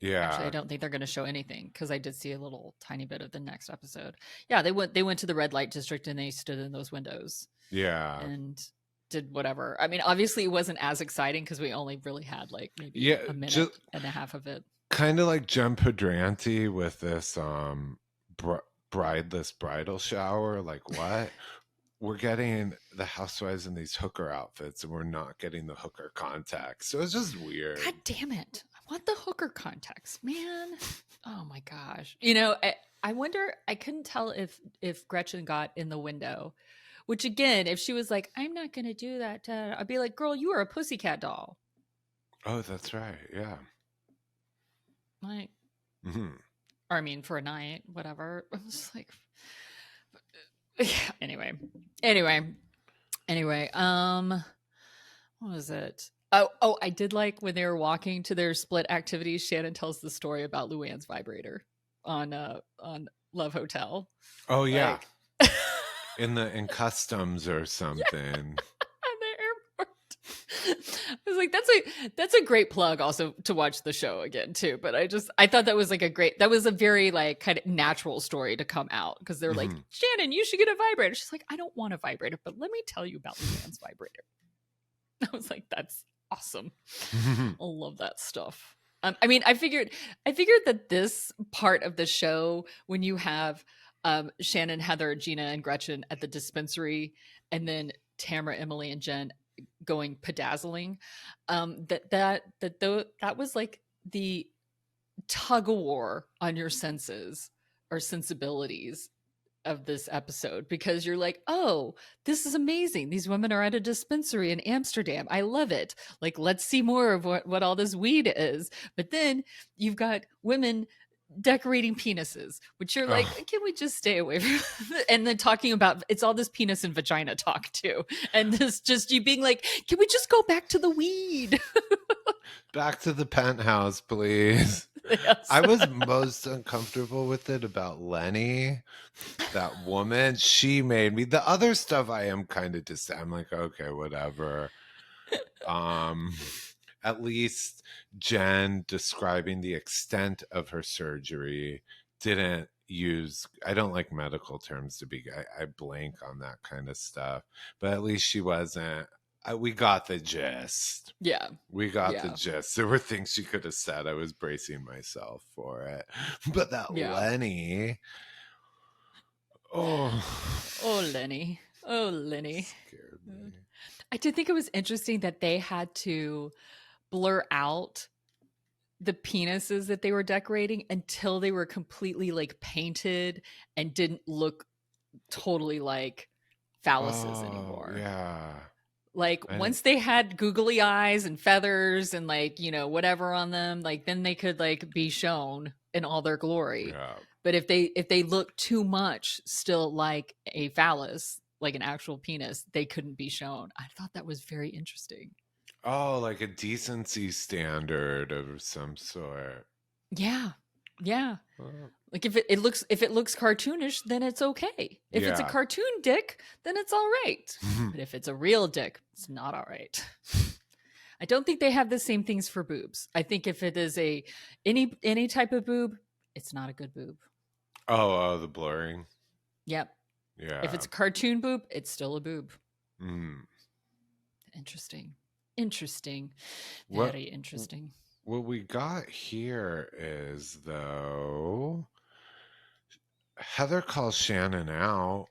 yeah, actually, I don't think they're going to show anything because I did see a little tiny bit of the next episode. Yeah, they went to the red light district and they stood in those windows. Yeah, and did whatever. I mean, obviously, it wasn't as exciting because we only really had like maybe a minute and a half of it. Kind of like Jennifer Pedranti with this brideless bridal shower. Like, what? We're getting the housewives in these hooker outfits and we're not getting the hooker context. So it's just weird. God damn it. I want the hooker context, man. Oh my gosh. You know, I wonder, I couldn't tell if Gretchen got in the window, which again, if she was like, I'm not going to do that, I'd be like, girl, you are a pussycat doll. Oh, that's right. Yeah. Like, or I mean, for a night, whatever. I was like, anyway, what was it? Oh, I did like when they were walking to their split activities. Shannon tells the story about Luann's vibrator on Love Hotel. Oh yeah, like, in customs or something. I was like, that's a great plug also to watch the show again too. But I thought that was like that was a very like kind of natural story to come out because they're like, Shannon, you should get a vibrator. She's like, I don't want a vibrator, but let me tell you about Luann's vibrator. I was like, that's awesome. I love that stuff. I mean, I figured that this part of the show, when you have Shannon, Heather, Gina, and Gretchen at the dispensary, and then Tamra, Emily, and Jenn going pedazzling, that was like the tug of war on your senses or sensibilities of this episode, because you're like, oh, this is amazing. These women are at a dispensary in Amsterdam. I love it. Like, let's see more of what all this weed is. But then you've got women decorating penises, which you're like, can we just stay away from? And then talking about, it's all this penis and vagina talk too, and this just you being like, can we just go back to the weed? Back to the penthouse, please. Yes. I was most uncomfortable with it about Lenny, that woman. She made me. The other stuff I am kind of just, I'm like, okay, whatever. At least Jenn describing the extent of her surgery didn't use, I don't like medical terms to be, I blank on that kind of stuff, but at least she wasn't, we got the gist. Yeah. We got the gist. There were things she could have said. I was bracing myself for it. But that Lenny. Oh, Lenny. Oh, Lenny. Scared me. I did think it was interesting that they had to blur out the penises that they were decorating until they were completely like painted and didn't look totally like phalluses anymore. Yeah. Like once they had googly eyes and feathers and like, you know, whatever on them, like then they could like be shown in all their glory. Yeah. But if they look too much still like a phallus, like an actual penis, they couldn't be shown. I thought that was very interesting. Oh, like a decency standard of some sort. Yeah. Yeah. Like if it looks cartoonish, then it's okay. If it's a cartoon dick, then it's all right. But if it's a real dick, it's not all right. I don't think they have the same things for boobs. I think if it is any type of boob, it's not a good boob. Oh, the blurring. Yep. Yeah. If it's a cartoon boob, it's still a boob. Mm. Interesting. Interesting. What Very interesting. what we got here is though Heather calls Shannon out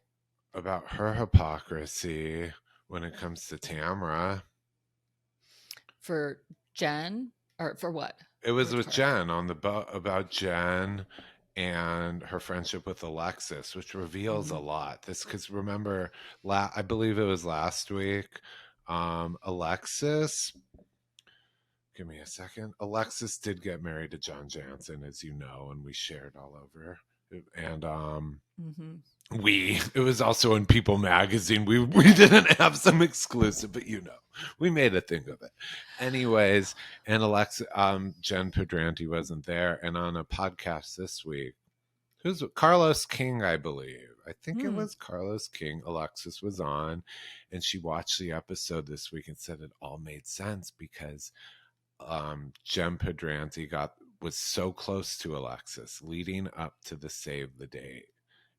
about her hypocrisy when it comes to Tamra. For Jenn? Or for what? It was Which with part? Jenn on the about Jenn and her friendship with Alexis, which reveals a Mhm. lot. This because remember, I believe it was last week. Alexis, give me a second. Alexis did get married to John Jansen, as you know, and we shared all over. And Mhm. it was also in People magazine. We didn't have some exclusive, but we made a thing of it. Anyways, and Jenn Pedranti wasn't there, and on a podcast this week, who's Carlos King, I believe. I think it Hmm. was Carlos King. Alexis was on, and she watched the episode this week and said it all made sense because Jenn Pedranti was so close to Alexis leading up to the save the date.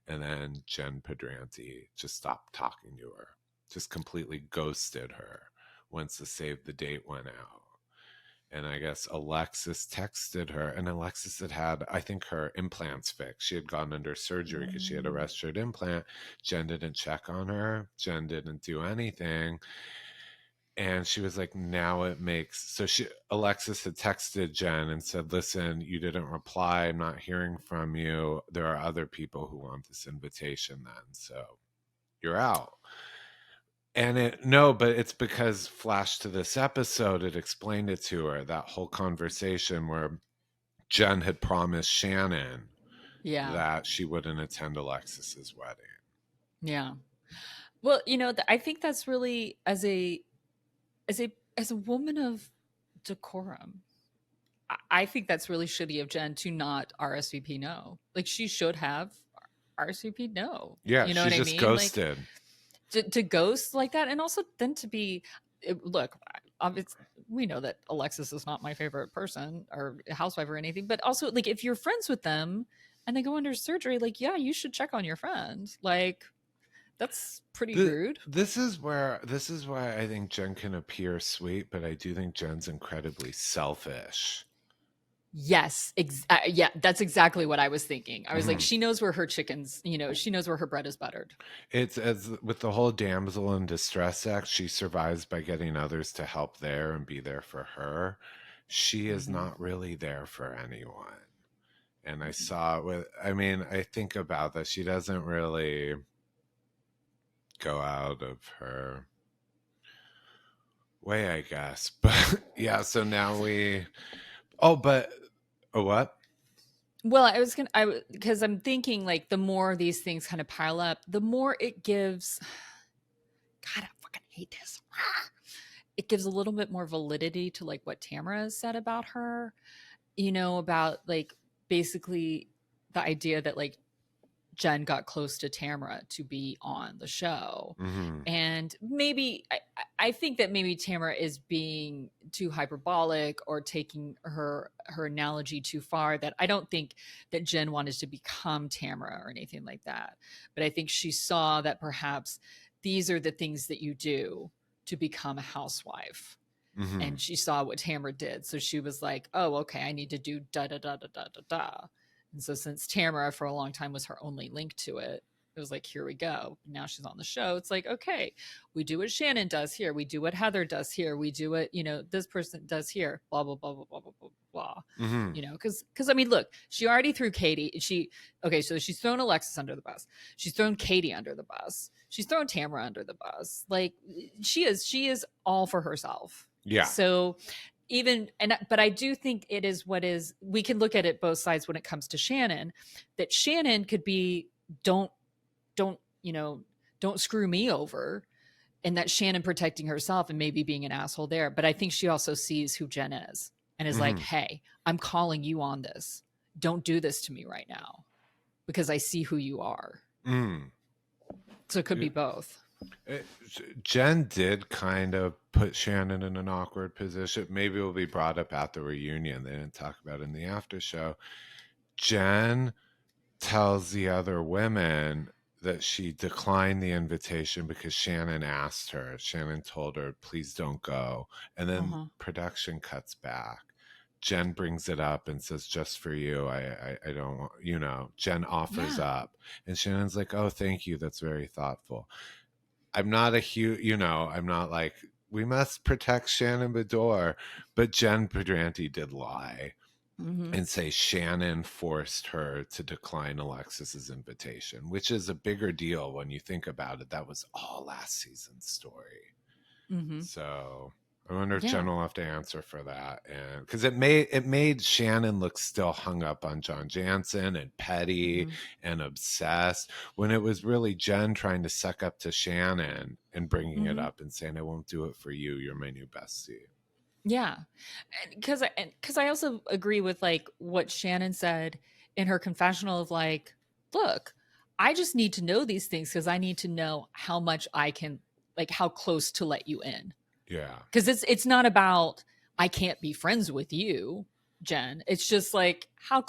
And then Jenn Pedranti just stopped talking to her, just completely ghosted her once the save the date went out. And I guess Alexis texted her, and Alexis had, I think, her implants fixed. She had gone under surgery because she had a restored implant. Jenn didn't check on her. Jenn didn't do anything. And she was like, now it makes so Alexis had texted Jenn and said, listen, you didn't reply. I'm not hearing from you. There are other people who want this invitation then. So you're out. And but it's because flash to this episode, it explained it to her, that whole conversation where Jenn had promised Shannon Yeah. that she wouldn't attend Alexis's wedding. Yeah. Well, I think that's really as a woman of decorum. I think that's really shitty of Jenn to not RSVP no. Like she should have RSVP no. Yeah, You know she what I just mean? Like ghosted. to ghost like that, and also then to be look. Obviously, we know that Alexis is not my favorite person or housewife or anything, but also like if you're friends with them and they go under surgery, like yeah, you should check on your friend. Like that's pretty rude. This is why I think Jenn can appear sweet, but I do think Jen's incredibly selfish. Yes, yeah, that's exactly what I was thinking. I was like, Mhm. she knows where her she knows where her bread is buttered. It's as with the whole damsel in distress act, she survives by getting others to help there and be there for her. She is Mhm. not really there for anyone. And I Mhm. saw it I think about that. She doesn't really go out of her way, I guess. But yeah, so now what? Well, because I'm thinking like the more these things kind of pile up, the more it gives. God, I fucking hate this. It gives a little bit more validity to like what Tamra has said about her. About like basically the idea that like Jenn got close to Tamra to be on the show. Mm-hmm. And maybe I think that maybe Tamra is being too hyperbolic or taking her analogy too far. That I don't think that Jenn wanted to become Tamra or anything like that. But I think she saw that perhaps these are the things that you do to become a housewife. Mm-hmm. And she saw what Tamra did. So she was like, oh, okay, I need to do da da da da da da da. And so since Tamra for a long time was her only link to it, it was like, here we go. Now she's on the show. It's like, okay, we do what Shannon does here. We do what Heather does here. We do what, this person does here. Blah, blah, blah, blah, blah, blah, blah, blah. Mm-hmm. Because I mean, look, she already threw Katie. So she's thrown Alexis under the bus. She's thrown Katie under the bus. She's thrown Tamra under the bus. Like she is all for herself. Yeah. So but I do think it is we can look at it both sides when it comes to Shannon, that Shannon could be don't screw me over, and that Shannon protecting herself and maybe being an asshole there. But I think she also sees who Jenn is and is like, hey, I'm calling you on this. Don't do this to me right now because I see who you are. So it could be both. Jenn did kind of put Shannon in an awkward position. Maybe it will be brought up at the reunion. They didn't talk about it in the after show. Jenn tells the other women that she declined the invitation because Shannon asked her. Shannon told her, please don't go. And then production cuts back. Jenn brings it up and says, just for you, I don't want, you know, Jenn offers up. And Shannon's like, oh, thank you. That's very thoughtful. I'm not a huge, you know, I'm not like, we must protect Shannon Beador. But Jenn Pedranti did lie and say Shannon forced her to decline Alexis's invitation, which is a bigger deal when you think about it. That was all last season's story. So I wonder if Jenn will have to answer for that, and because it made Shannon look still hung up on John Jansen and petty and obsessed, when it was really Jenn trying to suck up to Shannon and bringing it up and saying, I won't do it for you. You're my new bestie. Yeah, because I also agree with like what Shannon said in her confessional of like, look, I just need to know these things because I need to know how much I can, like, how close to let you in. Yeah, because it's not about I can't be friends with you, Jenn. It's just like how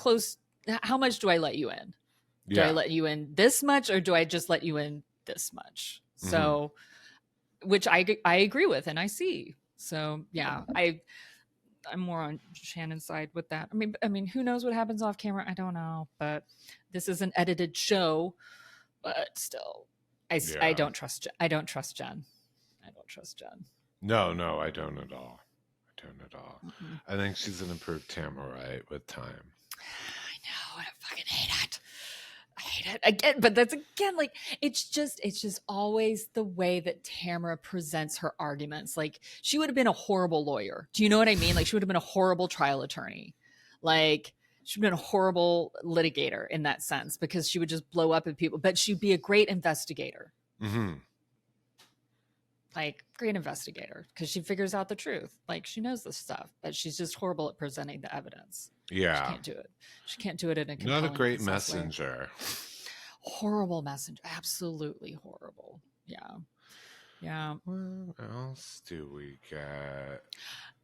much do I let you in? Do I let you in this much, or do I just let you in this much? So, which I agree with and I see. So yeah, I'm more on Shannon's side with that. I mean, who knows what happens off camera? I don't know, but this is an edited show. But still, I don't trust. I don't trust Jenn. I don't trust Jenn. No, I don't at all. I think she's an improved Tamra, right, with time. I know. I fucking hate it. I hate it again, but that's again like it's just always the way that Tamra presents her arguments. Like she would have been a horrible lawyer. Do you know what I mean? Like she would have been a horrible trial attorney. Like she would have been a horrible litigator in that sense because she would just blow up at people. But she'd be a great investigator. Like great investigator because she figures out the truth. Like she knows this stuff, but she's just horrible at presenting the evidence. Yeah, she can't do it. She can't do it in a not a great messenger. Horrible messenger. Absolutely horrible. Yeah. What else do we get?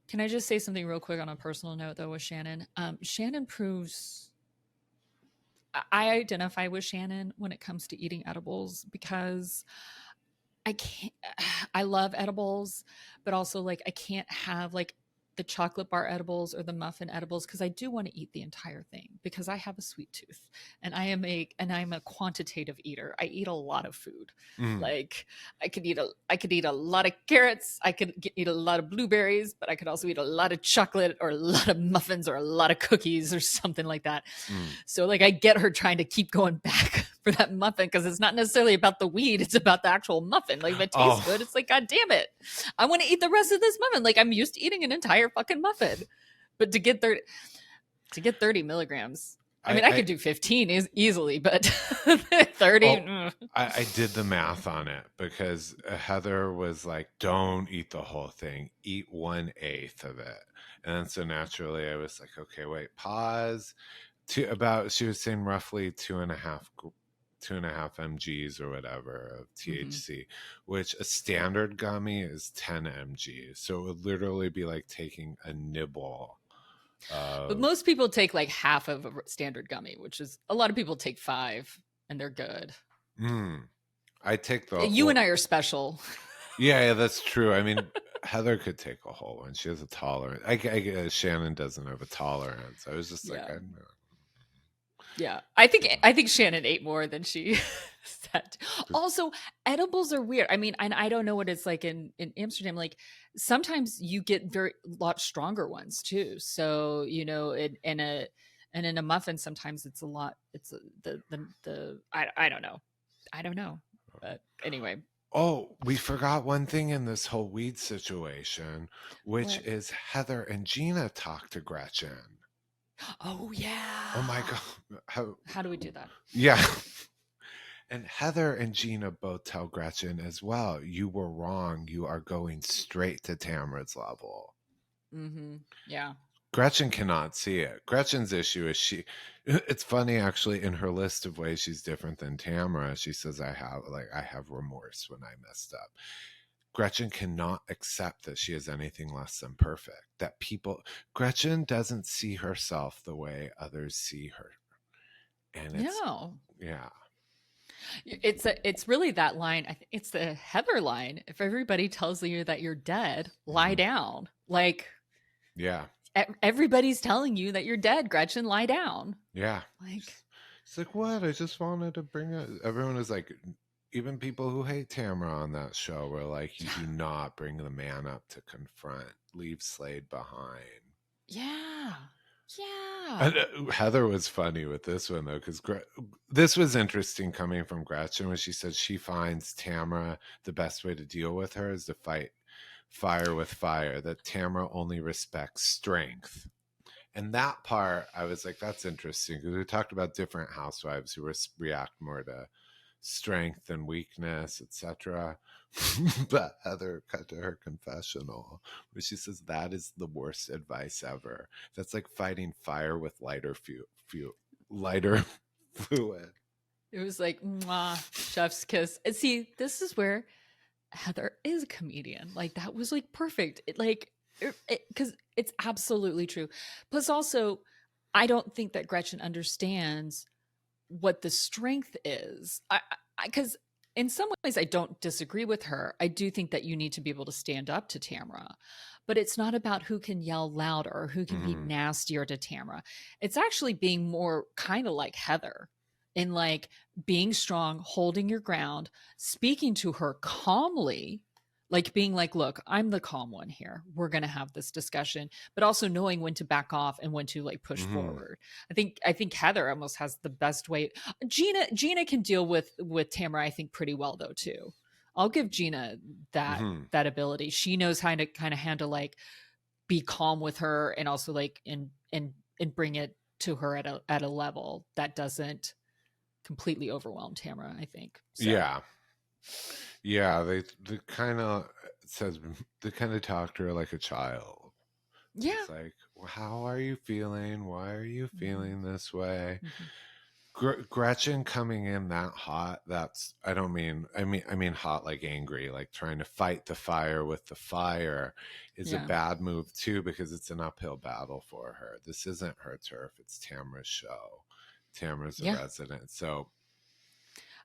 Can I just say something real quick on a personal note though with Shannon? Shannon proves I identify with Shannon when it comes to eating edibles because I love edibles, but also like I can't have like the chocolate bar edibles or the muffin edibles because I do want to eat the entire thing because I have a sweet tooth and I'm a quantitative eater. I eat a lot of food. Like I could eat a lot of carrots. I could eat a lot of blueberries, but I could also eat a lot of chocolate or a lot of muffins or a lot of cookies or something like that. So like I get her trying to keep going back for that muffin because it's not necessarily about the weed. It's about the actual muffin. Like if it tastes good, it's like, God damn it. I want to eat the rest of this muffin. Like I'm used to eating an entire fucking muffin, but to get 30 milligrams, I could do 15 easily, but 30. I did the math on it because Heather was like, don't eat the whole thing, eat 1/8 of it. And then so naturally I was like, okay, wait, pause. She was saying roughly 2.5 mgs or whatever of THC, which a standard gummy is 10 mg. So it would literally be like taking a nibble. But most people take like half of a standard gummy, which is a lot of people take 5 and they're good. I take and I are special. Yeah, that's true. I mean, Heather could take a whole one. She has a tolerance. Shannon doesn't have a tolerance. I was just like, I don't know. Yeah, I think Shannon ate more than she said. Also, edibles are weird. I mean, and I don't know what it's like in Amsterdam. Like sometimes you get a lot stronger ones too. So you know, in a muffin, sometimes it's a lot. It's I don't know. But anyway. Oh, we forgot one thing in this whole weed situation, which is Heather and Gina talk to Gretchen. Oh yeah. Oh my God. How do we do that? Yeah. And Heather and Gina both tell Gretchen as well, you were wrong. You are going straight to Tamra's level. Yeah. Gretchen cannot see it. Gretchen's issue is it's funny actually, in her list of ways she's different than Tamra, she says, I have remorse when I messed up. Gretchen cannot accept that she is anything less than perfect. Gretchen doesn't see herself the way others see her. And it's, No. yeah. It's really that line. It's the Heather line. If everybody tells you that you're dead, lie down. Like, Yeah. everybody's telling you that you're dead, Gretchen, lie down. Yeah. Like, It's like, what? I just wanted to bring it. Everyone is like, even people who hate Tamra on that show were like, you do not bring the man up to confront, leave Slade behind. yeah. And, Heather was funny with this one, though, because this was interesting coming from Gretchen when she said she finds Tamra, the best way to deal with her is to fight fire with fire, that Tamra only respects strength. And that part, I was like, that's interesting, because we talked about different housewives who react more to strength and weakness, etc. But Heather cut to her confessional where she says that is the worst advice ever. That's like fighting fire with lighter lighter fluid. It was like, mwah, chef's kiss. And see, this is where Heather is a comedian. Like, that was like perfect. Because it's absolutely true. Plus, also, I don't think that Gretchen understands what the strength is. Because in some ways, I don't disagree with her. I do think that you need to be able to stand up to Tamra, but it's not about who can yell louder or who can be nastier to Tamra. It's actually being more kind of like Heather, in like being strong, holding your ground, speaking to her calmly, like being like, look, I'm the calm one here. We're going to have this discussion, but also knowing when to back off and when to like push forward. I think Heather almost has the best way. Gina can deal with Tamra, I think, pretty well though too. I'll give Gina that ability. She knows how to kind of handle, like, be calm with her, and also like and bring it to her at a level that doesn't completely overwhelm Tamra, I think. So. Yeah, they kind of talk to her like a child. Yeah. It's like, well, how are you feeling? Why are you feeling this way? Gretchen coming in that hot, I mean hot like angry, like trying to fight the fire with the fire is a bad move too, because it's an uphill battle for her. This isn't her turf, it's Tamra's show. Tamra's a resident. So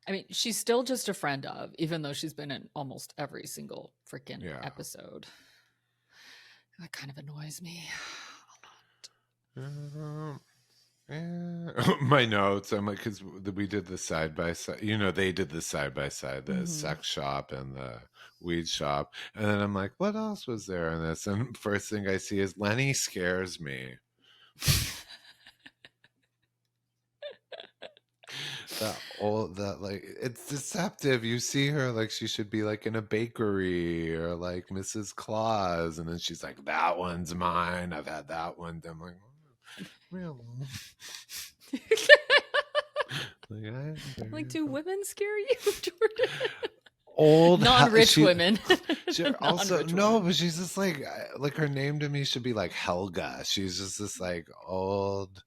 I mean, she's still just a friend of, even though she's been in almost every single freaking episode. That kind of annoys me a lot. My notes, I'm like, because we did the side by side, they did the side by side, the sex shop and the weed shop, and then I'm like, what else was there in this? And first thing I see is Lenny scares me. It's deceptive. You see her like she should be like in a bakery or like Mrs. Claus, and then she's like, that one's mine, I've had that one. I'm like, real. Like, do women scare you, Jordan? Old non-rich women. Also, no, but she's just like her name to me should be like Helga. She's just this like old.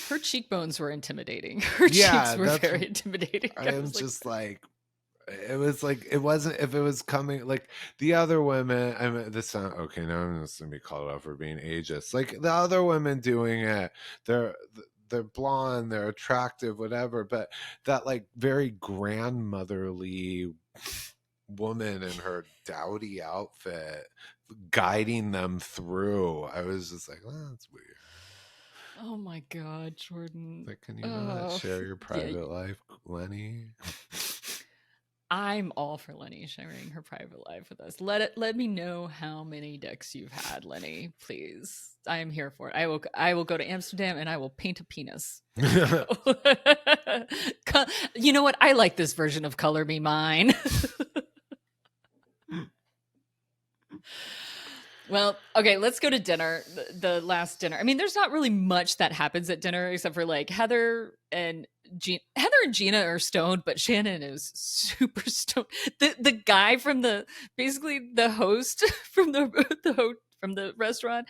Her cheekbones were intimidating. Her cheeks were very intimidating. I'm just like, it was like, it wasn't, if it was coming, like the other women, I mean, this sound, okay, now I'm just going to be called out for being ageist. Like the other women doing it, they're blonde, they're attractive, whatever, but that like very grandmotherly woman in her dowdy outfit guiding them through, I was just like, oh, that's weird. Oh my God, Jordan. Like, can you not share your private life, Lenny? I'm all for Lenny sharing her private life with us. Let me know how many dicks you've had, Lenny, please. I am here for it. I will go to Amsterdam and I will paint a penis. You know what? I like this version of Color Me Mine. Well, okay, let's go to dinner. The last dinner. I mean, there's not really much that happens at dinner except for like Heather and Gina are stoned, but Shannon is super stoned. The guy from the host from the restaurant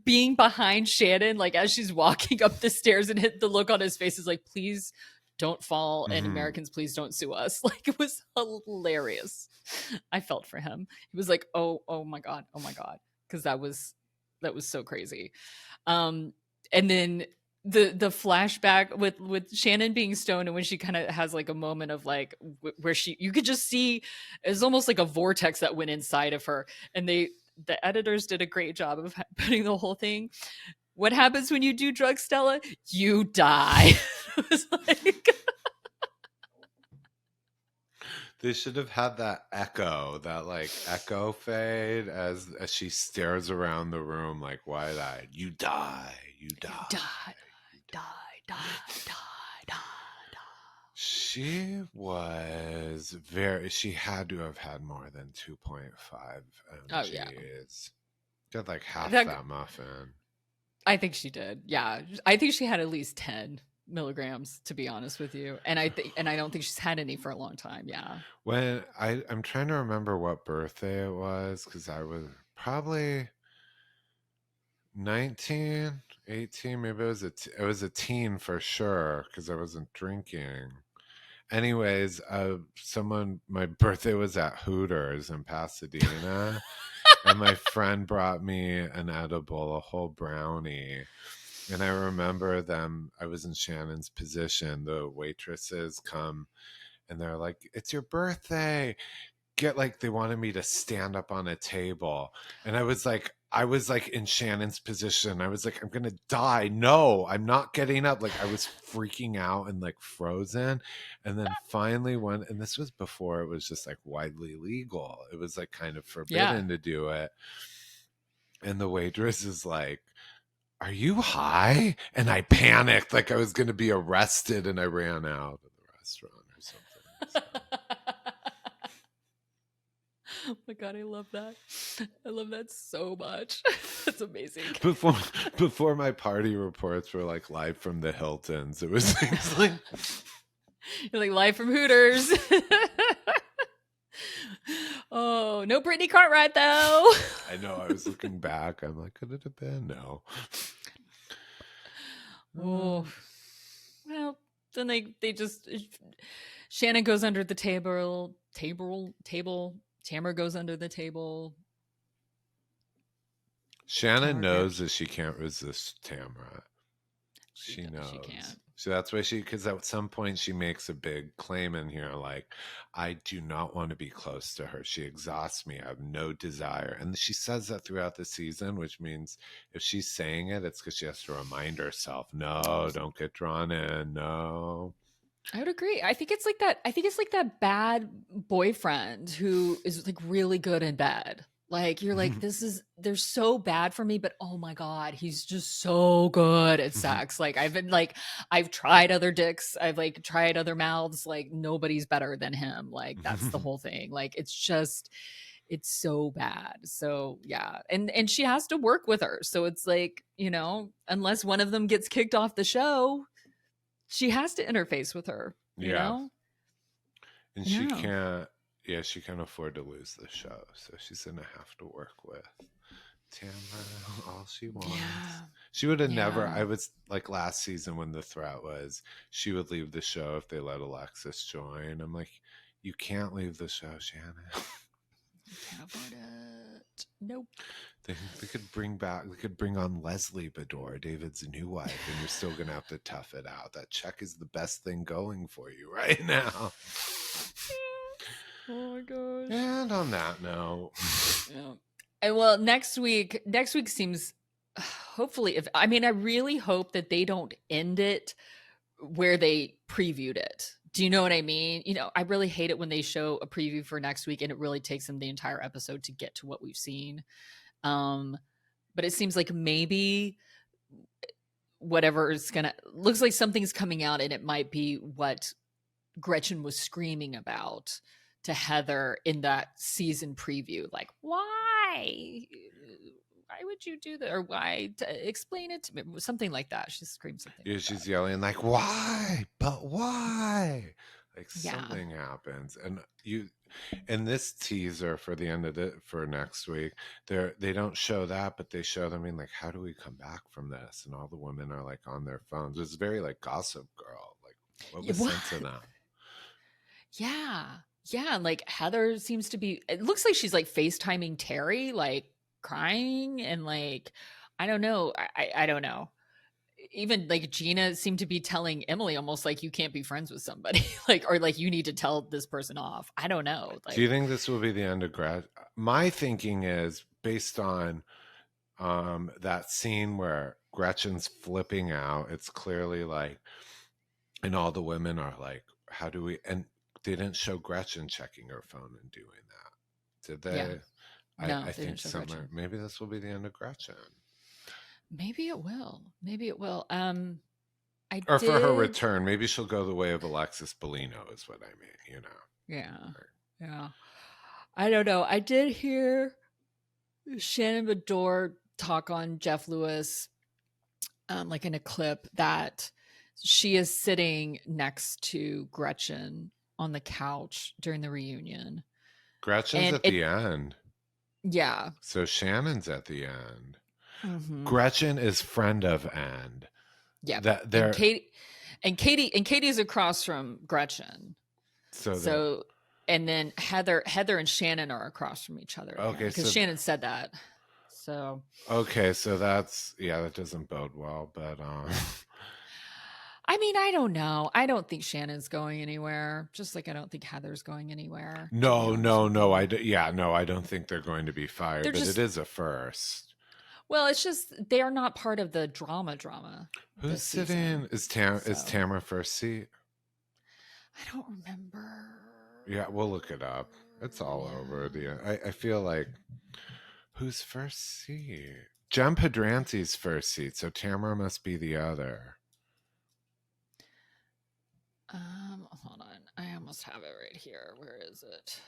being behind Shannon, like as she's walking up the stairs, and hit the look on his face is like, please don't fall, and Americans, please don't sue us. Like, it was hilarious. I felt for him. He was like, oh my god, because that was so crazy. And then the flashback with Shannon being stoned, and when she kind of has like a moment of like where you could just see it's almost like a vortex that went inside of her, and the editors did a great job of putting the whole thing. What happens when you do drugs, Stella? You die. It was like They should have had that echo fade as she stares around the room like wide-eyed. You die. You die. die, die, die, die, die. She had to have had more than 2.5 mgs. Oh, yeah. She had like half That- that muffin. I think she did. Yeah, I think she had at least 10 milligrams, to be honest with you, and I don't think she's had any for a long time. Yeah. When I'm trying to remember what birthday it was, because I was probably 19, 18, maybe it was a teen for sure, because I wasn't drinking. Anyways, my birthday was at Hooters in Pasadena, and my friend brought me an edible, a whole brownie. And I remember I was in Shannon's position. The waitresses come and they're like, "It's your birthday." They wanted me to stand up on a table. And I was like in Shannon's position. I was like, I'm going to die. No, I'm not getting up. Like I was freaking out and like frozen. And then finally and this was before it was just like widely legal. It was like kind of forbidden to do it. And the waitress is like, "Are you high?" And I panicked like I was going to be arrested, and I ran out of the restaurant or something. Oh my God, I love that. I love that so much. That's amazing. Before my party reports were like live from the Hiltons, it was things like You're like live from Hooters. Oh, no Brittany Cartwright though. I know. I was looking back. I'm like, could it have been? No. Oh, well, then they just Shannon goes under the table. Tamra goes under the table. Shannon knows that she can't resist Tamra. She knows. She can't. So that's why because at some point she makes a big claim in here, like, I do not want to be close to her. She exhausts me. I have no desire. And she says that throughout the season, which means if she's saying it, it's because she has to remind herself, no, don't get drawn in. No. I would agree. I think it's like that. I think it's like that bad boyfriend who is like really good in bed. Like you're like, they're so bad for me, but oh my God, he's just so good at sex. Like I've tried other dicks. I've like tried other mouths. Like nobody's better than him. Like that's the whole thing. Like it's so bad. So yeah. And she has to work with her. So it's like, unless one of them gets kicked off the show, she has to interface with her, you know? And she can't. Yeah, she can't afford to lose the show, so she's gonna have to work with Tamra all she wants. Yeah. She would have never. I was like last season when the threat was she would leave the show if they let Alexis join. I'm like, you can't leave the show, Shannon. You can't afford it. Nope. They could bring on Leslie Beador, David's new wife, and you're still gonna have to tough it out. That check is the best thing going for you right now. Oh my gosh. And on that note. Yeah. And well, next week seems hopefully I really hope that they don't end it where they previewed it. Do you know what I mean? I really hate it when they show a preview for next week and it really takes them the entire episode to get to what we've seen. But it seems like maybe whatever looks like something's coming out, and it might be what Gretchen was screaming about to Heather in that season preview. Like, why would you do that? Or why? Explain it to me. Something like that. She screams something. Yeah, like she's that. Yelling like, why? But why? Like something happens. And in this teaser for the end of it for next week, they don't show that, but they show them like, how do we come back from this? And all the women are like on their phones. It's very like Gossip Girl. Like, what was sense of that? Yeah. Yeah. And like Heather seems to be, it looks like she's like FaceTiming Terry, like crying, and like, I don't know. I don't know. even like Gina seemed to be telling Emily almost like you can't be friends with somebody, like, or like you need to tell this person off. I don't know. Do you Like, think this will be the end of My thinking is based on that scene where Gretchen's flipping out. It's clearly like, and all the women are like, how do we, and they didn't show Gretchen checking her phone and doing that, did they? yeah, no, I they think didn't show somewhere Gretchen. maybe this will be the end of Gretchen, Maybe it will. Maybe it will. I or for her did. return. Maybe she'll go the way of Alexis Bellino, is what I mean. You know. Yeah, Right. yeah. I don't know. I did hear Shannon Beador talk on Jeff Lewis, like in a clip, that she is sitting next to Gretchen on the couch during the reunion. Gretchen's And at the end, yeah. so Shannon's at the end. Mm-hmm. Gretchen is friend of end. Yeah. That they're And Katie's across from Gretchen. So and then Heather and Shannon are across from each other. Okay, because Shannon said that. So okay, so that's that doesn't bode well, but I mean, I don't know. I don't think Shannon's going anywhere. Just like I don't think Heather's going anywhere. no, I don't think they're going to be fired, but it is a first. Well, it's just they are not part of the drama. Who's sitting? Is Tamra first seat? I don't remember. Yeah, we'll look it up. It's all over I feel like who's first seat? Jenn Pedranti's first seat, so Tamra must be the other. Hold on. I almost have it right here. Where is it?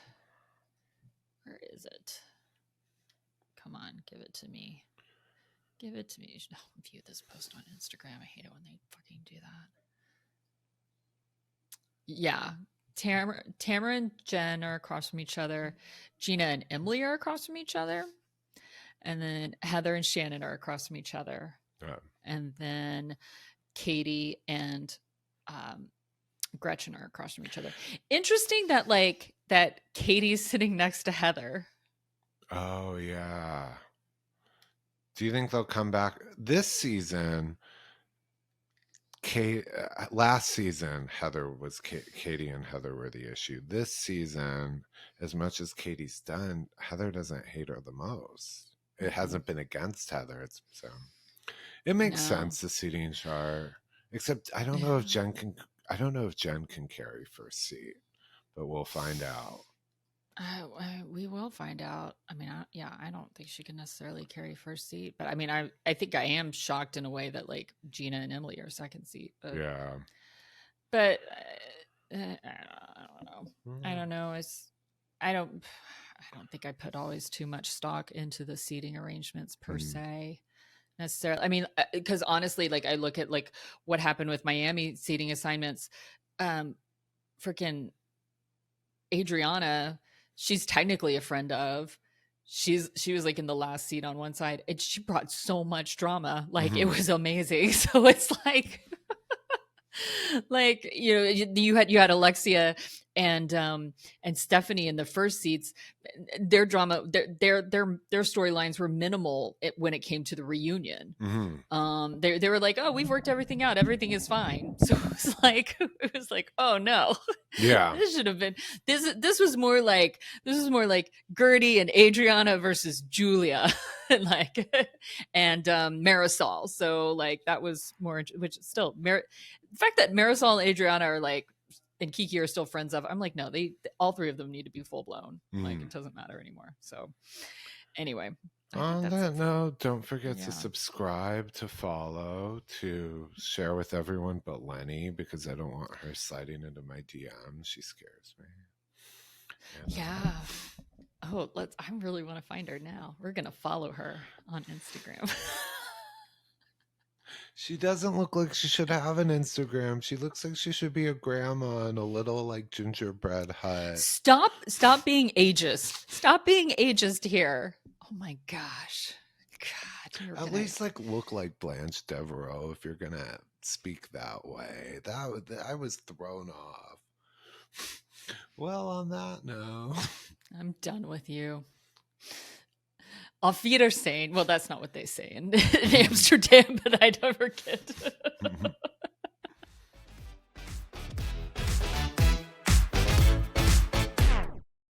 Come on, give it to me. You should view this post on Instagram. I hate it when they fucking do that. Yeah. Tamra and Jenn are across from each other. Gina and Emily are across from each other. And then Heather and Shannon are across from each other. Yeah. And then Katie and Gretchen are across from each other. Interesting that Katie's sitting next to Heather. Oh yeah. Do you think they'll come back this season? Last season, Katie and Heather were the issue. This season, as much as Katie's done, Heather doesn't hate her the most. It hasn't been against Heather. It makes sense, the seating chart. Except I don't know if Jenn can carry first seat, but we'll find out. We will find out. I mean, I don't think she can necessarily carry first seat, but I mean, I think I am shocked in a way that like Gina and Emily are second seat. But, yeah. But I don't know. I don't know. I don't think I put always too much stock into the seating arrangements per se necessarily. I mean, because honestly, like I look at like what happened with Miami seating assignments. Freaking Adriana, she's technically a friend of. She was like in the last seat on one side, and she brought so much drama. Like it was amazing. So it's like, like you had Alexia and Stephanie in the first seats. Their drama, their storylines were minimal when it came to the reunion. They were like, oh, we've worked everything out, everything is fine. So it was like, oh no, yeah, this should have been this was more like Gertie and Adriana versus Julia and Marisol. So like that was more, which still the fact that Marisol and Adriana are like and Kiki are still friends of, I'm like, no, all three of them need to be full blown. Like it doesn't matter anymore. So anyway. On that note, don't forget to subscribe, to follow, to share with everyone but Lenny, because I don't want her sliding into my DMs. She scares me. And, oh, I really want to find her now. We're going to follow her on Instagram. She doesn't look like she should have an Instagram. She looks like she should be a grandma in a little like gingerbread hut. Stop being ageist. Stop being ageist here. Oh my gosh. God. At least like look like Blanche Devereaux if you're gonna speak that way. I was thrown off. Well, on that note, I'm done with you. Auf Wiedersehen. Well, that's not what they say in Amsterdam, but I never get.